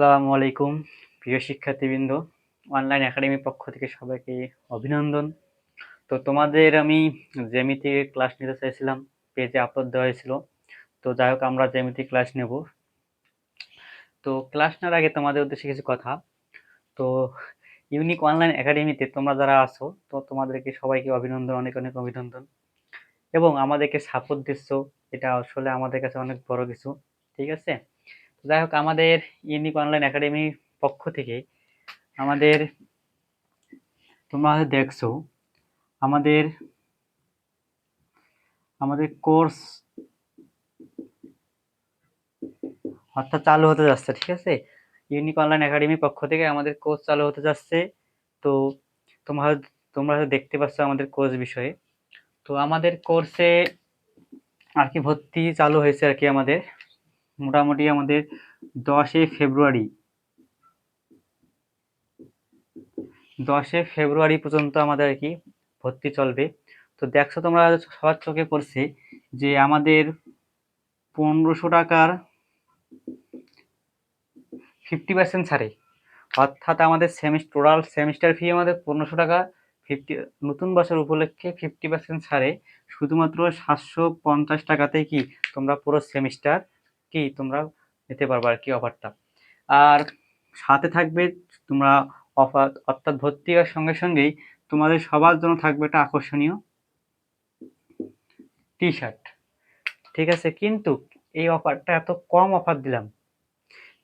আসসালামু আলাইকুম প্রিয় শিক্ষার্থীবৃন্দ, অনলাইন একাডেমির পক্ষ থেকে সবাইকে অভিনন্দন। তো তোমাদের আমি জ্যামিতি ক্লাস নিতে চাইছিলাম, পেজে আপলোড দেওয়া হয়েছিল। তো যাই হোক, আমরা জ্যামিতি ক্লাস নেব। তো ক্লাস নেওয়ার আগে তোমাদের উদ্দেশ্যে কিছু কথা। তো ইউনিক অনলাইন একাডেমিতে তোমরা যারা আছো, তো তোমাদেরকে সবাইকে অভিনন্দন, অনেক অনেক অভিনন্দন। এবং আমাদেরকে সাপোর্ট দিচ্ছ, এটা আসলে আমাদের কাছে অনেক বড় কিছু। ঠিক আছে, যাই হোক, আমাদের ইউনিক অনলাইন একাডেমির পক্ষ থেকে আমাদের, তোমরা হয়তো দেখছো, আমাদের আমাদের কোর্স অর্থাৎ চালু হতে যাচ্ছে। ঠিক আছে, ইউনিক অনলাইন একাডেমির পক্ষ থেকে আমাদের কোর্স চালু হতে যাচ্ছে। তো তোমরা তোমরা হয়তো দেখতে পাচ্ছ আমাদের কোর্স বিষয়ে। তো আমাদের কোর্সে আর কি ভর্তি চালু হয়েছে আর কি। আমাদের মোটামুটি আমাদের 10 ফেব্রুয়ারি 10 ফেব্রুয়ারি পর্যন্ত আমাদের আর কি ভর্তি চলবে। তো দেখছো তোমরা, সবার চোখে পড়ছে যে আমাদের 1500 টাকার 50% ছাড়ে। অর্থাৎ আমাদের টোটাল সেমিস্টার ফি আমাদের 1500 টাকা। ফিফটি, নতুন বছর উপলক্ষে 50% ছাড়ে শুধুমাত্র 750 টাকাতেই কি তোমরা পুরো সেমিস্টার কি তোমরা নিতে পারবে আর কি অফারটা। আর সাথে থাকবে তোমরা অফার, অর্থাৎ ভর্তি হওয়ার সঙ্গে সঙ্গেই তোমাদের সবার জন্য থাকবে একটা আকর্ষণীয় টি শার্ট। ঠিক আছে, কিন্তু এই অফারটা এত কম অফার দিলাম,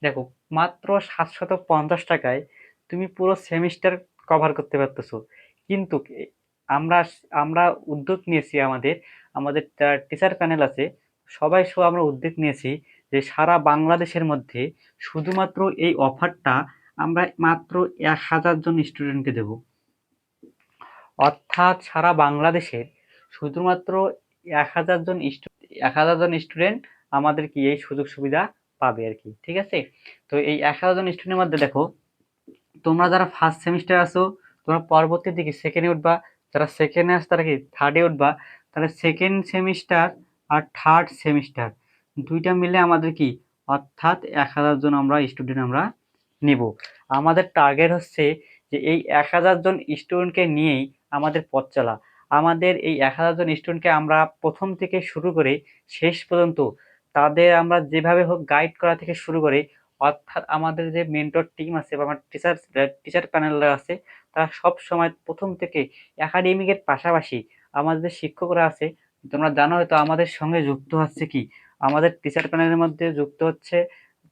দেখো, মাত্র 750 টাকায় তুমি পুরো সেমিস্টার কভার করতে পারতেছো। কিন্তু আমরা আমরা উদ্যোগ নিয়েছি, আমাদের আমাদের টিচার প্যানেল আছে, সবাই আমরা উদ্যোগ নিয়েছি যে সারা বাংলাদেশের মধ্যে শুধুমাত্র এই অফারটা আমরা মাত্র 1000 জন স্টুডেন্টকে দেব। অর্থাৎ সারা বাংলাদেশের শুধুমাত্র 1000 জন 1000 জন স্টুডেন্ট আমাদের কি এই সুযোগ সুবিধা পাবে আর কি। ঠিক আছে, তো এই 1000 জন স্টুডেন্টের মধ্যে দেখো, তোমরা যারা ফার্স্ট সেমিস্টার আছো, তোমরা পরবর্তী দিকে সেকেন্ডে উঠবা। যারা সেকেন্ডে আসো তারা কি থার্ডে উঠবা। তাহলে সেকেন্ড সেমিস্টার আর থার্ড সেমিস্টার দুইটা মিলে আমাদের কি, অর্থাৎ 1000 জন আমরা স্টুডেন্ট আমরা নিব। আমাদের টার্গেট হচ্ছে যে এই 1000 জন স্টুডেন্টকে নিয়েই আমাদের পথ চলা। আমাদের এই 1000 জন স্টুডেন্টকে আমরা প্রথম থেকে শুরু করে শেষ পর্যন্ত তাদের আমরা যেভাবে হোক গাইড করা থেকে শুরু করে, অর্থাৎ আমাদের যে মেন্টর টিম আছে বা আমার টিচার প্যানেলরা আছে, তারা সব সময় প্রথম থেকে একাডেমিকের পাশাপাশি আমাদের যে শিক্ষকরা আছে, তোমরা জানো হয়তো আমাদের সঙ্গে যুক্ত হচ্ছে কি, আমাদের টিচার প্যানেলের মধ্যে যুক্ত হচ্ছে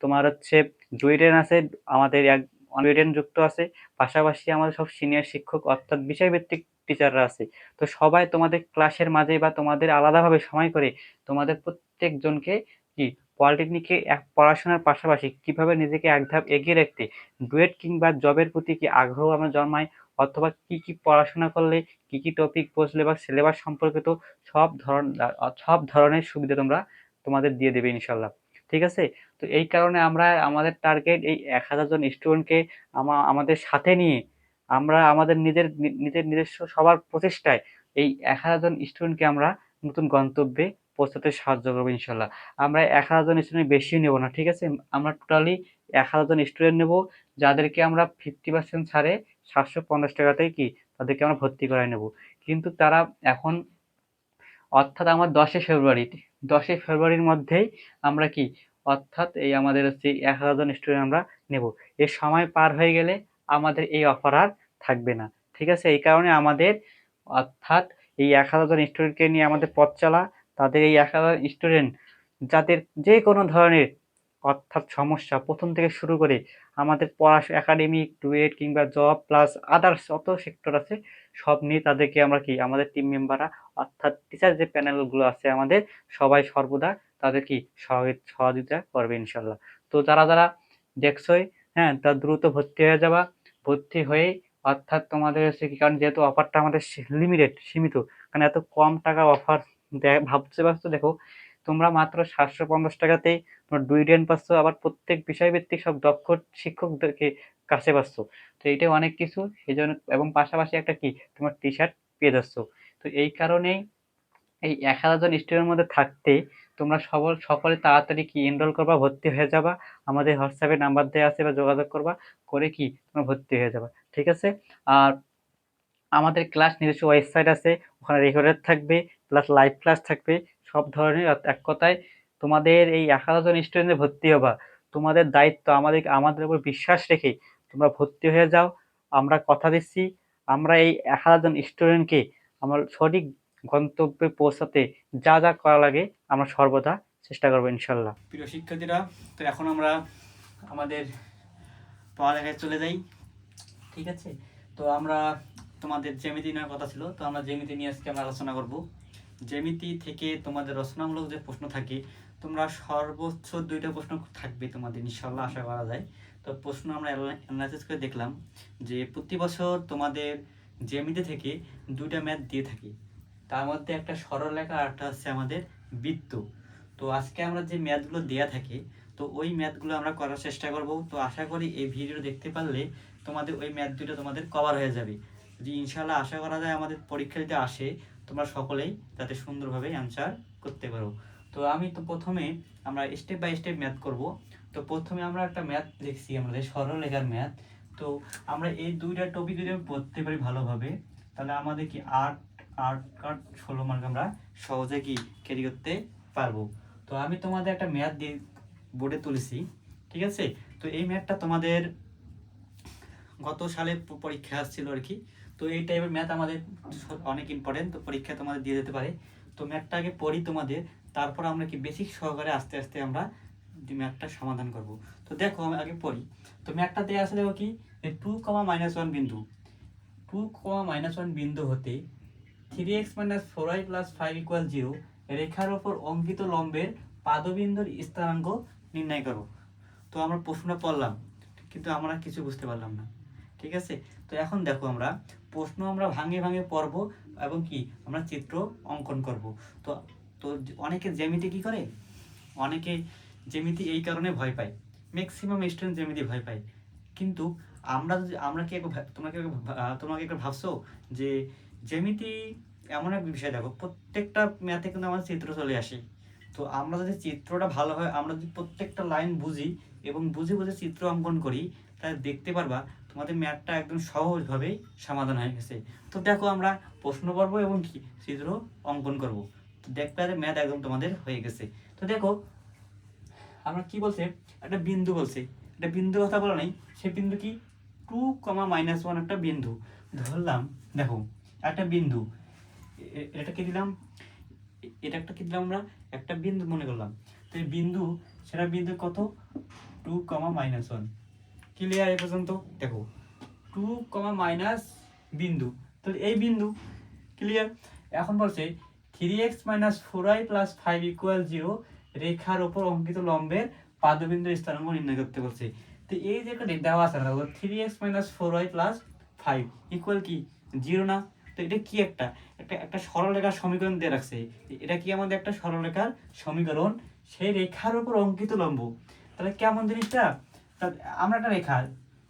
তোমার হচ্ছে ডুয়েটেন আছে, আমাদের এক ডুয়েটেন যুক্ত আছে, পাশাপাশি আমাদের সব সিনিয়র শিক্ষক অর্থাৎ বিষয়ভিত্তিক টিচাররা আছে। তো সবাই তোমাদের ক্লাসের মাঝে বা তোমাদের আলাদাভাবে সময় করে তোমাদের প্রত্যেকজনকে কি পলিটেকনিকে পড়াশোনার পাশাপাশি কিভাবে নিজেকে এক ধাপ এগিয়ে রাখতে, ডুয়েট কিংবা জবের প্রতি কি আগ্রহ আমরা জন্মাই, অথবা কি কি পড়াশোনা করলে কি কি টপিক বুঝলে বা সিলেবাস সম্পর্কিত সব ধরনের সুবিধা তোমরা তোমাদের দিয়ে দেবে ইনশাল্লাহ। ঠিক আছে, তো এই কারণে আমরা আমাদের টার্গেট এই 1000 জন স্টুডেন্টকে আমাদের সাথে নিয়ে আমরা আমাদের নিজের নিজস্ব সবার প্রচেষ্টায় এই 1000 জন স্টুডেন্টকে আমরা নতুন গন্তব্যে পৌঁছাতে সাহায্য করবো ইনশাল্লাহ। আমরা 1000 জন স্টুডেন্ট বেশি নেব না। ঠিক আছে, আমরা টোটালি 1000 জন স্টুডেন্ট নেব, যাদেরকে আমরা 50% ছাড়ে 750 টাকাতেই কি তাদেরকে আমরা ভর্তি করাই নেব। কিন্তু তারা এখন, অর্থাৎ আমার 10 ফেব্রুয়ারির মধ্যেই আমরা কি, অর্থাৎ এই আমাদের হচ্ছে 1000 জন স্টুডেন্ট আমরা নেব। এর সময় পার হয়ে গেলে আমাদের এই অফার আর থাকবে না। ঠিক আছে, এই কারণে আমাদের, অর্থাৎ এই 1000 জন স্টুডেন্টকে নিয়ে আমাদের পথ চলা। তাদের এই 1000 স্টুডেন্ট যাদের যে কোনো ধরনের অর্থাৎ সমস্যা প্রথম থেকে শুরু করে আমাদের পড়াশোনা একাডেমিক ডুয়েট কিংবা জব প্লাস আদার্স যত সেক্টর আছে সব নিয়ে তাদেরকে আমরা কি আমাদের টিম মেম্বাররা, অর্থাৎ টিচার যে প্যানেলগুলো আছে আমাদের, সবাই সর্বদা তাদের কি সহযোগিতা করবে ইনশাল্লাহ। তো যারা যারা দেখছোই, হ্যাঁ, তা দ্রুত ভর্তি হয়ে যাবা। ভর্তি হয়ে, অর্থাৎ তোমাদের হচ্ছে কি, কারণ যেহেতু অফারটা আমাদের লিমিটেড, সীমিত, কারণ এত কম টাকা অফার ভাবতে পারছো। দেখো, তোমরা মাত্র 750 টাকাতেই তোমরা ডুইডেন পাচ্ছ, আবার প্রত্যেক বিষয়ভিত্তিক সব দক্ষ শিক্ষকদেরকে কাছে পাচ্ছ। তো এইটা অনেক কিছু, এই জন্য, এবং পাশাপাশি একটা কি তোমার টি শার্ট পেয়ে যাচ্ছ। তো এই কারণেই এই 1000 জন স্টুডেন্টের মধ্যে থাকতে তোমরা সকলে তাড়াতাড়ি কি এনরোল করবা, ভর্তি হয়ে যাবা। আমাদের হোয়াটসঅ্যাপে নাম্বার দেওয়া আছে, বা যোগাযোগ করবা, করে কি তোমরা ভর্তি হয়ে যাবা, ঠিক আছে। আর আমাদের ক্লাস নিজস্ব ওয়েবসাইট আছে, ওখানে রেকর্ডেড থাকবে, প্লাস লাইভ ক্লাস থাকবে, সব ধরনের। এক কথায় তোমাদের এই 1000 জন স্টুডেন্টে ভর্তি হবা, তোমাদের দায়িত্ব আমাদের উপর বিশ্বাস রেখে তোমরা ভর্তি হয়ে যাও। আমরা কথা দিচ্ছি, আমরা এই 1000 জন স্টুডেন্টকে আমার সঠিক গন্তব্যে পৌঁছাতে যা যা করা লাগে আমরা সর্বদা চেষ্টা করবো ইনশাল্লাহ। প্রিয় শিক্ষার্থীরা, তো এখন আমরা আমাদের পড়ালেখায় চলে যাই, ঠিক আছে। তো আমরা তোমাদের জ্যামিতি নেওয়ার কথা ছিল, তো আমরা জ্যামিতি নিয়ে আজকে আমরা আলোচনা করব। জ্যামিতি থেকে তোমাদের রচনামূলক যে প্রশ্ন থাকে, তোমরা সর্বোচ্চ 2টা প্রশ্ন থাকবে তোমাদের ইনশাল্লাহ, আশা করা যায়। তো প্রশ্ন আমরা অ্যানালাইসিস করে দেখলাম যে প্রতি বছর তোমাদের জ্যামিতি থেকে 2টা ম্যাথ দিয়ে থাকি, তার মধ্যে একটা সরলরেখা আর একটা হচ্ছে আমাদের বৃত্ত। তো আজকে আমরা যে ম্যাথগুলো দেয়া থাকে, তো ওই ম্যাথগুলো আমরা করার চেষ্টা করব। তো আশা করি এই ভিডিও দেখতে পারলে তোমাদের ওই ম্যাথ দুটো তোমাদের কভার হয়ে যাবে। যদি ইনশাল্লাহ আশা করা যায় আমাদের পরীক্ষা দিতে আসে, তোমরা সকলেই যাতে সুন্দরভাবে অ্যান্সার করতে পারো। তো আমি তো প্রথমে আমরা স্টেপ বাই স্টেপ ম্যাথ করব। তো প্রথমে আমরা একটা ম্যাথ লিখছি, আমাদের সরলরেখার ম্যাথ। তো আমরা এই 2টা টপিক যদি আমি পড়তে পারি ভালোভাবে, তাহলে আমাদের কি 8 8 8 16 মার্ক আমরা সহজে কি ক্যারি করতে পারবো। তো আমি তোমাদের একটা ম্যাথ দিয়ে বোর্ডে তুলেছি, ঠিক আছে। তো এই ম্যাথটা তোমাদের গত সালে পরীক্ষা আসছিল আর কি। তো এই টাইপের ম্যাথ আমাদের অনেক ইম্পর্টেন্ট, তো পরীক্ষা তোমাদের দিয়ে যেতে পারে। তো ম্যাথটা আগে পড়ি তোমাদের, তারপর আমরা কি বেসিক সহকারে আস্তে আস্তে আমরা ম্যাথটা সমাধান করব। তো দেখো আমি আগে পড়ি। তো ম্যাথটা দেওয়া আছে, দেখো কি 2, বিন্দু 2, -1 হতে 3x - 4y + 5 = 0 রেখার ওপর অঙ্কিত লম্বের পাদবিন্দুর স্থানাঙ্ক নির্ণয় করো। তো আমরা প্রশ্নটা পড়লাম, কিন্তু আমরা কিছু বুঝতে পারলাম না, ঠিক আছে। তো এখন দেখো আমরা প্রশ্ন আমরা ভাঙে ভাঙে পড়বো, এবং কি আমরা চিত্র অঙ্কন করব। তো তো অনেকে জ্যামিতি কি করে, অনেকে জ্যামিতি এই কারণে ভয় পায়, ম্যাক্সিমাম স্টুডেন্ট জ্যামিতি ভয় পায়। কিন্তু আমরা কি তোমরা কি একবার ভাবছো যে জ্যামিতি এমন এক বিষয়, দেখো প্রত্যেকটা ম্যাথে কিন্তু আমাদের চিত্র চলে আসে। তো আমরা যদি চিত্রটা ভালো হয়, আমরা যদি প্রত্যেকটা লাইন বুঝি এবং বুঝে বুঝে চিত্র অঙ্কন করি, তাহলে দেখতে পারবা তোমাদের ম্যাথটা একদম সহজভাবেই সমাধান হয়ে গেছে। তো দেখো আমরা প্রশ্ন করবো এবং কি চিত্র অঙ্কন করব। তো দেখতে পারে ম্যাথ একদম তোমাদের হয়ে গেছে। তো দেখো আমরা কি বলছে, একটা বিন্দু বলছে, একটা বিন্দু কথা বলা নাই, সে বিন্দু কি 2, -1 একটা বিন্দু ধরলাম। দেখো একটা বিন্দু, এটা কি দিলাম, এটা একটা কি দিলাম, আমরা একটা বিন্দু মনে করলাম। তো এই বিন্দু, সেটা বিন্দু কত 2, ক্লিয়ার এই পর্যন্ত। দেখো 2, বিন্দু, তাহলে এই বিন্দু ক্লিয়ার। এখন বলছে 3x - 4y + 5 = 0 রেখার উপর অঙ্কিত লম্বের পাদবিন্দুর স্থানাঙ্ক নির্ণয় করতে বলছে। তো এই যে একটা দেওয়া আছে না, 3x - 4y + 5 = কি 0 না। তো এটা কি একটা একটা সরলরেখার সমীকরণ দিয়ে রাখছে। এটা কি আমাদের একটা সরলরেখার সমীকরণ, সেই রেখার উপর অঙ্কিত লম্ব। তাহলে কেমন জিনিসটা, আমরা একটা রেখা,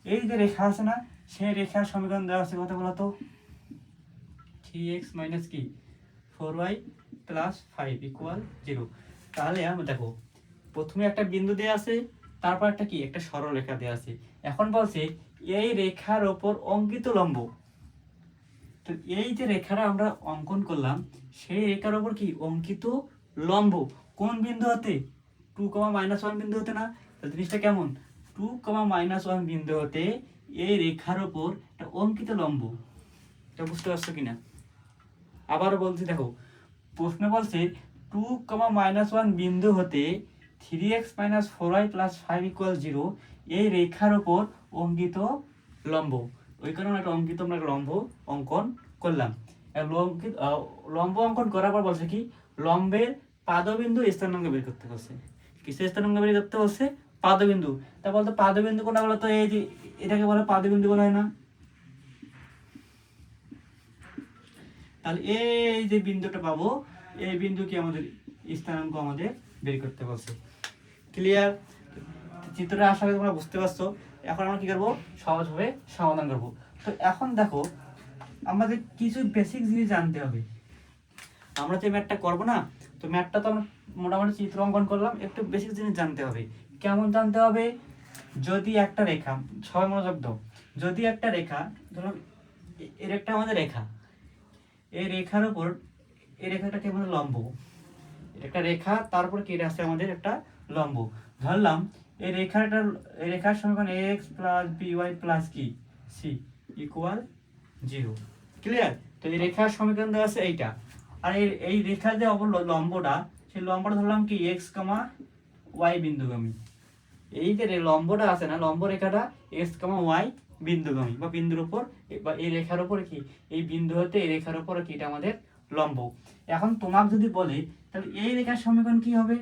এই যে রেখা আছে না, সেই রেখার সমীকরণ দেওয়া আছে কত বলতো, 3x - কি 4y + 5 = 0। তাহলে আমরা দেখো প্রথমে একটা বিন্দু দেওয়া আছে, তারপর একটা কি একটা সরলরেখা দেওয়া আছে। এখন বলছে এই রেখার ওপর অঙ্কিত লম্ব। তো এই যে রেখাটা আমরা অঙ্কন করলাম, সেই রেখার ওপর কি অঙ্কিত লম্ব, কোন বিন্দু হতে 2, -1 বিন্দু হতে না। তো জিনিসটা কেমন, 2, -1 বিন্দু হতে এই রেখার ওপর একটা অঙ্কিত লম্ব। এটা বুঝতে পারছো কিনা, আবারও বলছি। দেখো প্রশ্ন বলছে 2, -1 বিন্দু হতে 3x - 4y + 5 = 0 এই রেখার ওপর অঙ্কিত লম্ব। ওই কারণে একটা অঙ্কিত আমরা লম্ব অঙ্কন করলাম। লম্ব অঙ্কন করার পর বলছে কি লম্বের পাদবিন্দু স্থানাঙ্ক বের করতে বলছে। কিসের স্থানাঙ্ক বের করতে বলছে, পাদবিন্দু। তা বলতো পাদবিন্দু কোনটা বলতো, এই যে এটাকে বলে পাদবিন্দু বলা হয় না। তাহলে এই যে বিন্দুটা পাবো, এই বিন্দু কি আমাদের স্থানাঙ্ক আমাদের বের করতে বলছে। ক্লিয়ার, চিত্রটা আশা করি তোমরা বুঝতে পারছো। এখন আমরা কি করবো, সহজভাবে সমাধান করব। তো এখন দেখো আমাদের কিছু বেসিক জিনিস জানতে হবে। আমরা যে ম্যাথটা করবো না, তো তো ম্যাথটা তো আমরা মোটামুটি চিত্র অঙ্কন করলাম, একটু বেশি জিনিস জানতে হবে। কেমন জানতে হবে? যদি একটা রেখা, সবাই মনোযোগ দাও, যদি একটা রেখা ধরো এর একটা আমাদের রেখা, এই রেখার উপর এই রেখাটাকে আমাদের লম্ব, একটা রেখা তারপর কেটে আসছে আমাদের একটা লম্ব, ধরলাম এই রেখাটার, এই রেখার সমীকরণ এক্স প্লাস বিওয়াই প্লাস কি সি ইকুয়াল 0। ক্লিয়ার? তো এই রেখার সমীকরণ দেওয়া আছে এইটা, আর এই রেখার যে অপর লম্বটা, সেই লম্বটা ধরলাম কি এক্স কমা ওয়াই বিন্দুগামী। এই যে লম্বটা আছে না, লম্ব রেখাটা এক্স কমা ওয়াই বিন্দুগামী বা বিন্দুর উপর বা এই রেখার উপর কি, এই বিন্দু হতে এই রেখার উপর কি, এটা আমাদের লম্ব। এখন তোমাকে যদি বলে তাহলে এই রেখার সমীকরণ কি হবে,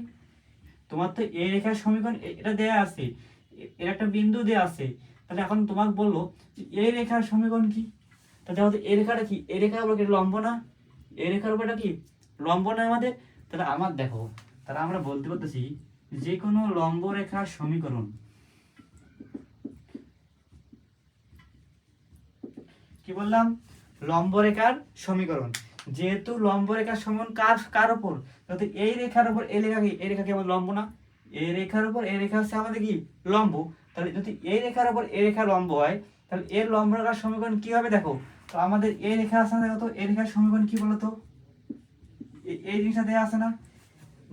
তোমার তো এই রেখার সমীকরণ এটা দেয়া আছে, এর একটা বিন্দু দেয়া আছে, তাহলে এখন তোমাকে বললো যে এই রেখার সমীকরণ কি, তাহলে আমাদের এই রেখাটা কি, এই রেখার উপর কি লম্ব না, এই রেখার উপর এটা কি লম্ব না আমাদের। তাহলে আমার দেখো, তাহলে আমরা বলতে পারতেছি যে কোনো লম্ব রেখার সমীকরণ, কি বললাম, লম্ব রেখার সমীকরণ, যেহেতু লম্ব রেখার সমীকরণ কার উপর, যদি এই রেখার উপর এই রেখা কি, এই রেখা কি আমাদের লম্ব না, এই রেখার উপর এই রেখা হচ্ছে আমাদের কি লম্ব, তাহলে যদি এই রেখার উপর এই রেখা লম্ব হয় তাহলে এর লম্ব রেখার সমীকরণ কি হবে দেখো। তো আমাদের এই রেখা আছে না, দেখো তো এই রেখার সমীকরণ কি বলতো, এই জিনিসটা দেয়া আছে না,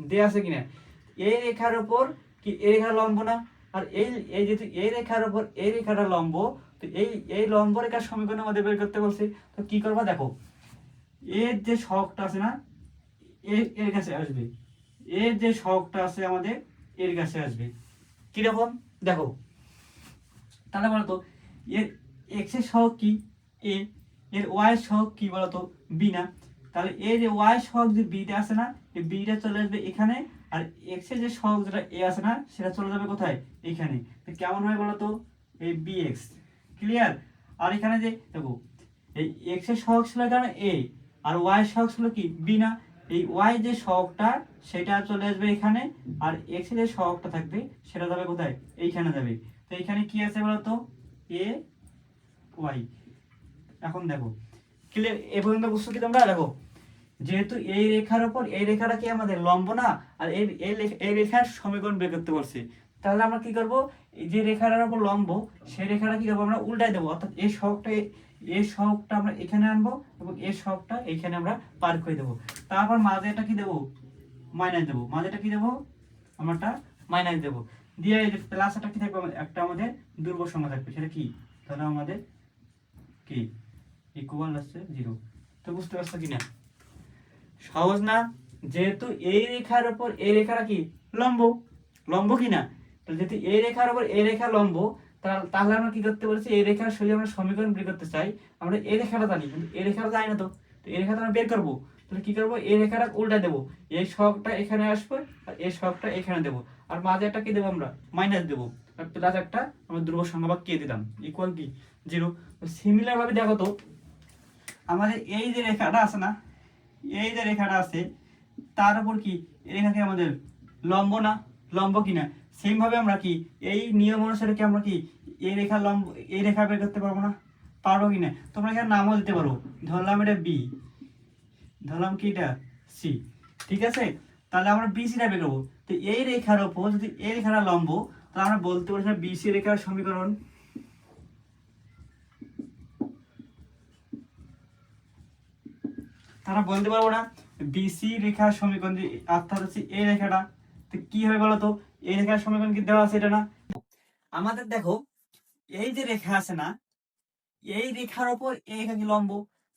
দেয়া আছে কিনা, এই রেখার উপর কি এই রেখা লম্ব না, আর এই এই যেহেতু এই রেখার উপর এই রেখাটা লম্ব, তো এই লম্ব রেখার সমীকরণ আমাদের বের করতে বলছে। তো কি করবা দেখো, এর যে সহগটা আছে না, এর কাছে আসবে, এর যে সহগটা আছে আমাদের এর কাছে আসবে, কিরকম দেখো, তাহলে বলতো এর এক্স এর সহগ কি এ, এর ওয়াই এর সহগ কি বলতো বি না, তাহলে এই যে ওয়াই সহগ যে বিটা আছে না, এই বিটা চলে আসবে এখানে, আর এক্স এর যে সহগ যেটা এ আছে না, সেটা চলে যাবে কোথায় এখানে। তো কেমন হয় বলতো, এই বি এক্স। ক্লিয়ার? আর এখানে যে দেখো এই এক্স এর সহগ ছিল এখানে এ, আর ওয়াই এর সহগ ছিল কি বি না, এই ওয়াই যে সহগটা সেটা চলে আসবে এখানে, আর এক্স এর যে সহগটা থাকবে সেটা যাবে কোথায়, এইখানে যাবে। তো এখানে কি আছে বলতো এ ওয়াই। এখন দেখো ক্লিয়ার? এ পর্যন্ত বুঝছো কি তোমরা? দেখো যেহেতু এই রেখার উপর এই রেখাটা কি আমাদের লম্ব না, আর এই রেখার সমীকরণ বের করতে বলছে, তাহলে আমরা কি করব, এই যে রেখাটার উপর লম্ব সেই রেখাটা কি করবো আমরা উল্টাই দেবো, অর্থাৎ এই সহগটা আমরা এখানে আনবো এবং এই সহগটা এইখানে আমরা পার করে দেবো, তারপর মাঝে এটা কি দেবো মাইনাস দেবো, মাঝেটা কি দেবো আমারটা মাইনাস দেবো, দিয়ে এই যে প্লাস একটা কি থাকবে একটা আমাদের দুর্বল সংখ্যা থাকবে, সেটা কি, তাহলে আমাদের কি ইকুয়াল আসছে 0। তো বুঝতে পারছো কিনা? সহজ না? যেহেতু এই রেখার উপর এই রেখাটা কি লম্ব, লম্ব কিনা, তো যেহেতু এই রেখার উপর এই রেখা লম্ব, তাহলে আমরা কি করতে বলছি, এই রেখার সঙ্গে আমরা সমীকরণ বের করতে চাই, আমরা এই রেখাটা জানি কিন্তু এই রেখাটা জানি না, তো এই রেখাটা আমরা বের করবো, তাহলে কি করবো, এই রেখাটা উল্টা দেবো, এই সহগটা এখানে আসবে আর এই সহগটা এখানে দেবো, আর মাঝে একটা কি দেবো আমরা মাইনাস দেবো, আর প্লাস একটা আমরা ধ্রুব সংখ্যা বা কে দিলাম ইকুয়াল কি 0। সিমিলার ভাবে দেখো তো আমাদের এই যে রেখাটা আছে না, এই যে রেখাটা আছে তার উপর কি এই রেখা কি আমাদের লম্ব না, লম্ব কিনা, সেম ভাবে আমরা কি এই নিয়ম অনুসারে কি আমরা কি এই রেখা লম্ব, এই রেখা বের করতে পারবো না, পারবো কিনা, তোমরা এখানে নামও দিতে পারো, ধরলাম এটা বি, ধরলাম কি এটা সি, ঠিক আছে, তাহলে আমরা বিসিটা বের করবো। তো এই রেখার উপর যদি এই রেখাটা লম্ব, তাহলে আমরা বলতে পারি বিসি রেখার সমীকরণ, তারা বলতে পারবো না বিসি রেখার সমীকরণ যে, অর্থাৎ হচ্ছে এই রেখাটা, তো কি হবে বলতো, এই রেখার সমীকরণ কি দেওয়া আছে এটা না, আমাদের দেখো এই যে রেখা আছে না, এই রেখার উপর এই রেখা কি লম্ব,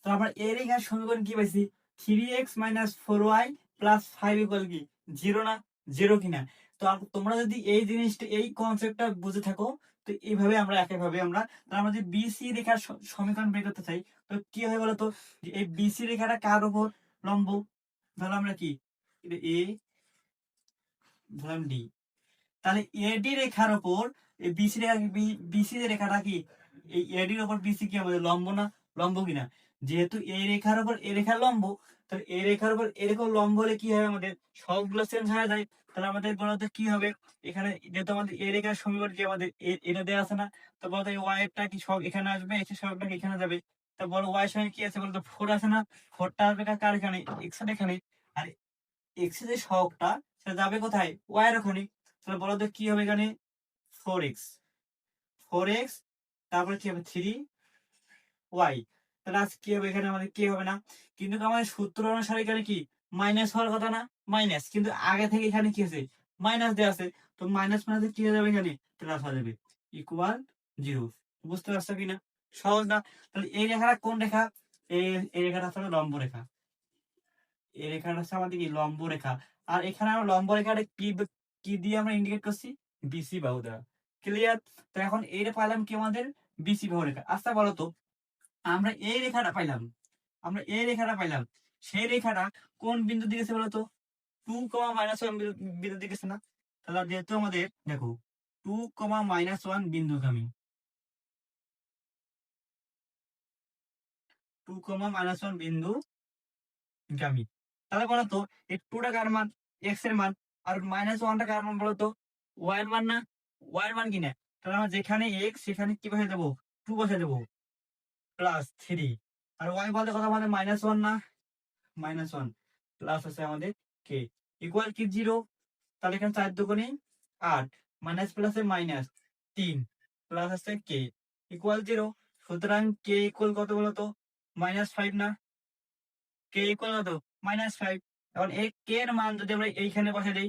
তো আমরা এই রেখার সমীকরণ কি পাইছি 3x - 4y + 5 = কি 0 না, 0 কিনা। তো তোমরা যদি এই জিনিসটা এই কনসেপ্টটা বুঝে থাকো, তো এইভাবে আমরা একইভাবে আমরা, তাহলে আমরা যদি বিসি রেখার সমীকরণ বের করতে চাই, তো কি হবে বলতো, যে এই বিসি রেখাটা কার উপর লম্ব, ধরো আমরা কি এ, ধরলাম ডি, তাহলে এডি রেখার উপর এই বিসি রেখা, বিসি রেখাটা কি এই এডির উপর বিসি কি আমাদের লম্ব না, লম্ব কিনা, যেহেতু এই রেখার উপর এই রেখা লম্ব, তাহলে এই রেখার উপর এরকম লম্ব হলে কি হবে আমাদের সবগুলো চেঞ্জ হয়ে যায়, তাহলে আমাদের বলতে কি হবে, এখানে যেহেতু আমাদের এই রেখার সমীকরণ কি আমাদের এটা দেওয়া আছে না, তো বলতো এই ওয়াই টা কি সব এখানে আসবে, এক্স এর সবটা এখানে যাবে, তো বলো ওয়াই এর সঙ্গে কি আছে বলতো 4 আছে না, 4টা আসবে কার এখানে এক্স এর এখানে, আর এক্স এর যে সহগটা সেটা যাবে কোথায়, ওয়াই এর ওখানে। তাহলে বলো তো কি হবে এখানে, 4x, 4x, তারপরে কি হবে 3y। তাহলে আজ কি হবে এখানে আমাদের, কি হবে না, কিন্তু আমাদের সূত্র অনুসারে এখানে কি মাইনাস হওয়ার কথা না, মাইনাস, কিন্তু আগে থেকে এখানে কি আছে, মাইনাস দেওয়া আছে। তো মাইনাস মাইনাস কি হয়ে যাবে, এখানে প্লাস হয়ে যাবে, ইকুয়াল 0। বুঝতে পারছো কিনা, সহজ না? তাহলে এই রেখাটা কোন রেখা, এই এই রেখাটা হচ্ছে লম্ব রেখা, এই রেখাটা হচ্ছে আমাদের কি লম্ব রেখা। আর এখানে আমরা লম্ব রেখাটা কি কি দিয়ে আমরা ইন্ডিকেট করছি, বিসি বাহু দ্বারা। ক্লিয়ার? তো এখন এইটা পাইলাম কি আমাদের বিসি বাহু রেখা। আচ্ছা বলো তো, আমরা এই রেখাটা পাইলাম, আমরা এই রেখাটা পাইলাম, সেই রেখাটা কোন বিন্দু দিকে গেছে বলতো, 2, -1 বিন্দু দিকে গেছে না? তাহলে যেহেতু আমাদের দেখো 2, -1 বিন্দুগামী, 2, -1 বিন্দুগামী, তাহলে বলতো এই 2টা কার মান, এক্স এর মান, আর -1টা কার মান বলতো, ওয়াই এর মান না, ওয়াই এর মান কি না। তাহলে আমরা যেখানে এক্স সেখানে কি বসে দেবো, 2 বসে দেবো, +3। আর ওয়াই বলতে কথা আমাদের -1 না, -1 প্লাস আছে আমাদের কে, ইকুয়াল কি 0। তাহলে এখানে 4 দুগুণে 8, মাইনাস প্লাসে মাইনাস 3, প্লাস আছে কে, ইকুয়াল 0। সুতরাং কে ইকুয়াল কত বলতো, -5 না, কে ইকুয়াল কত, -5। এখন এই কে এর মান যদি আমরা এইখানে বসে দিই,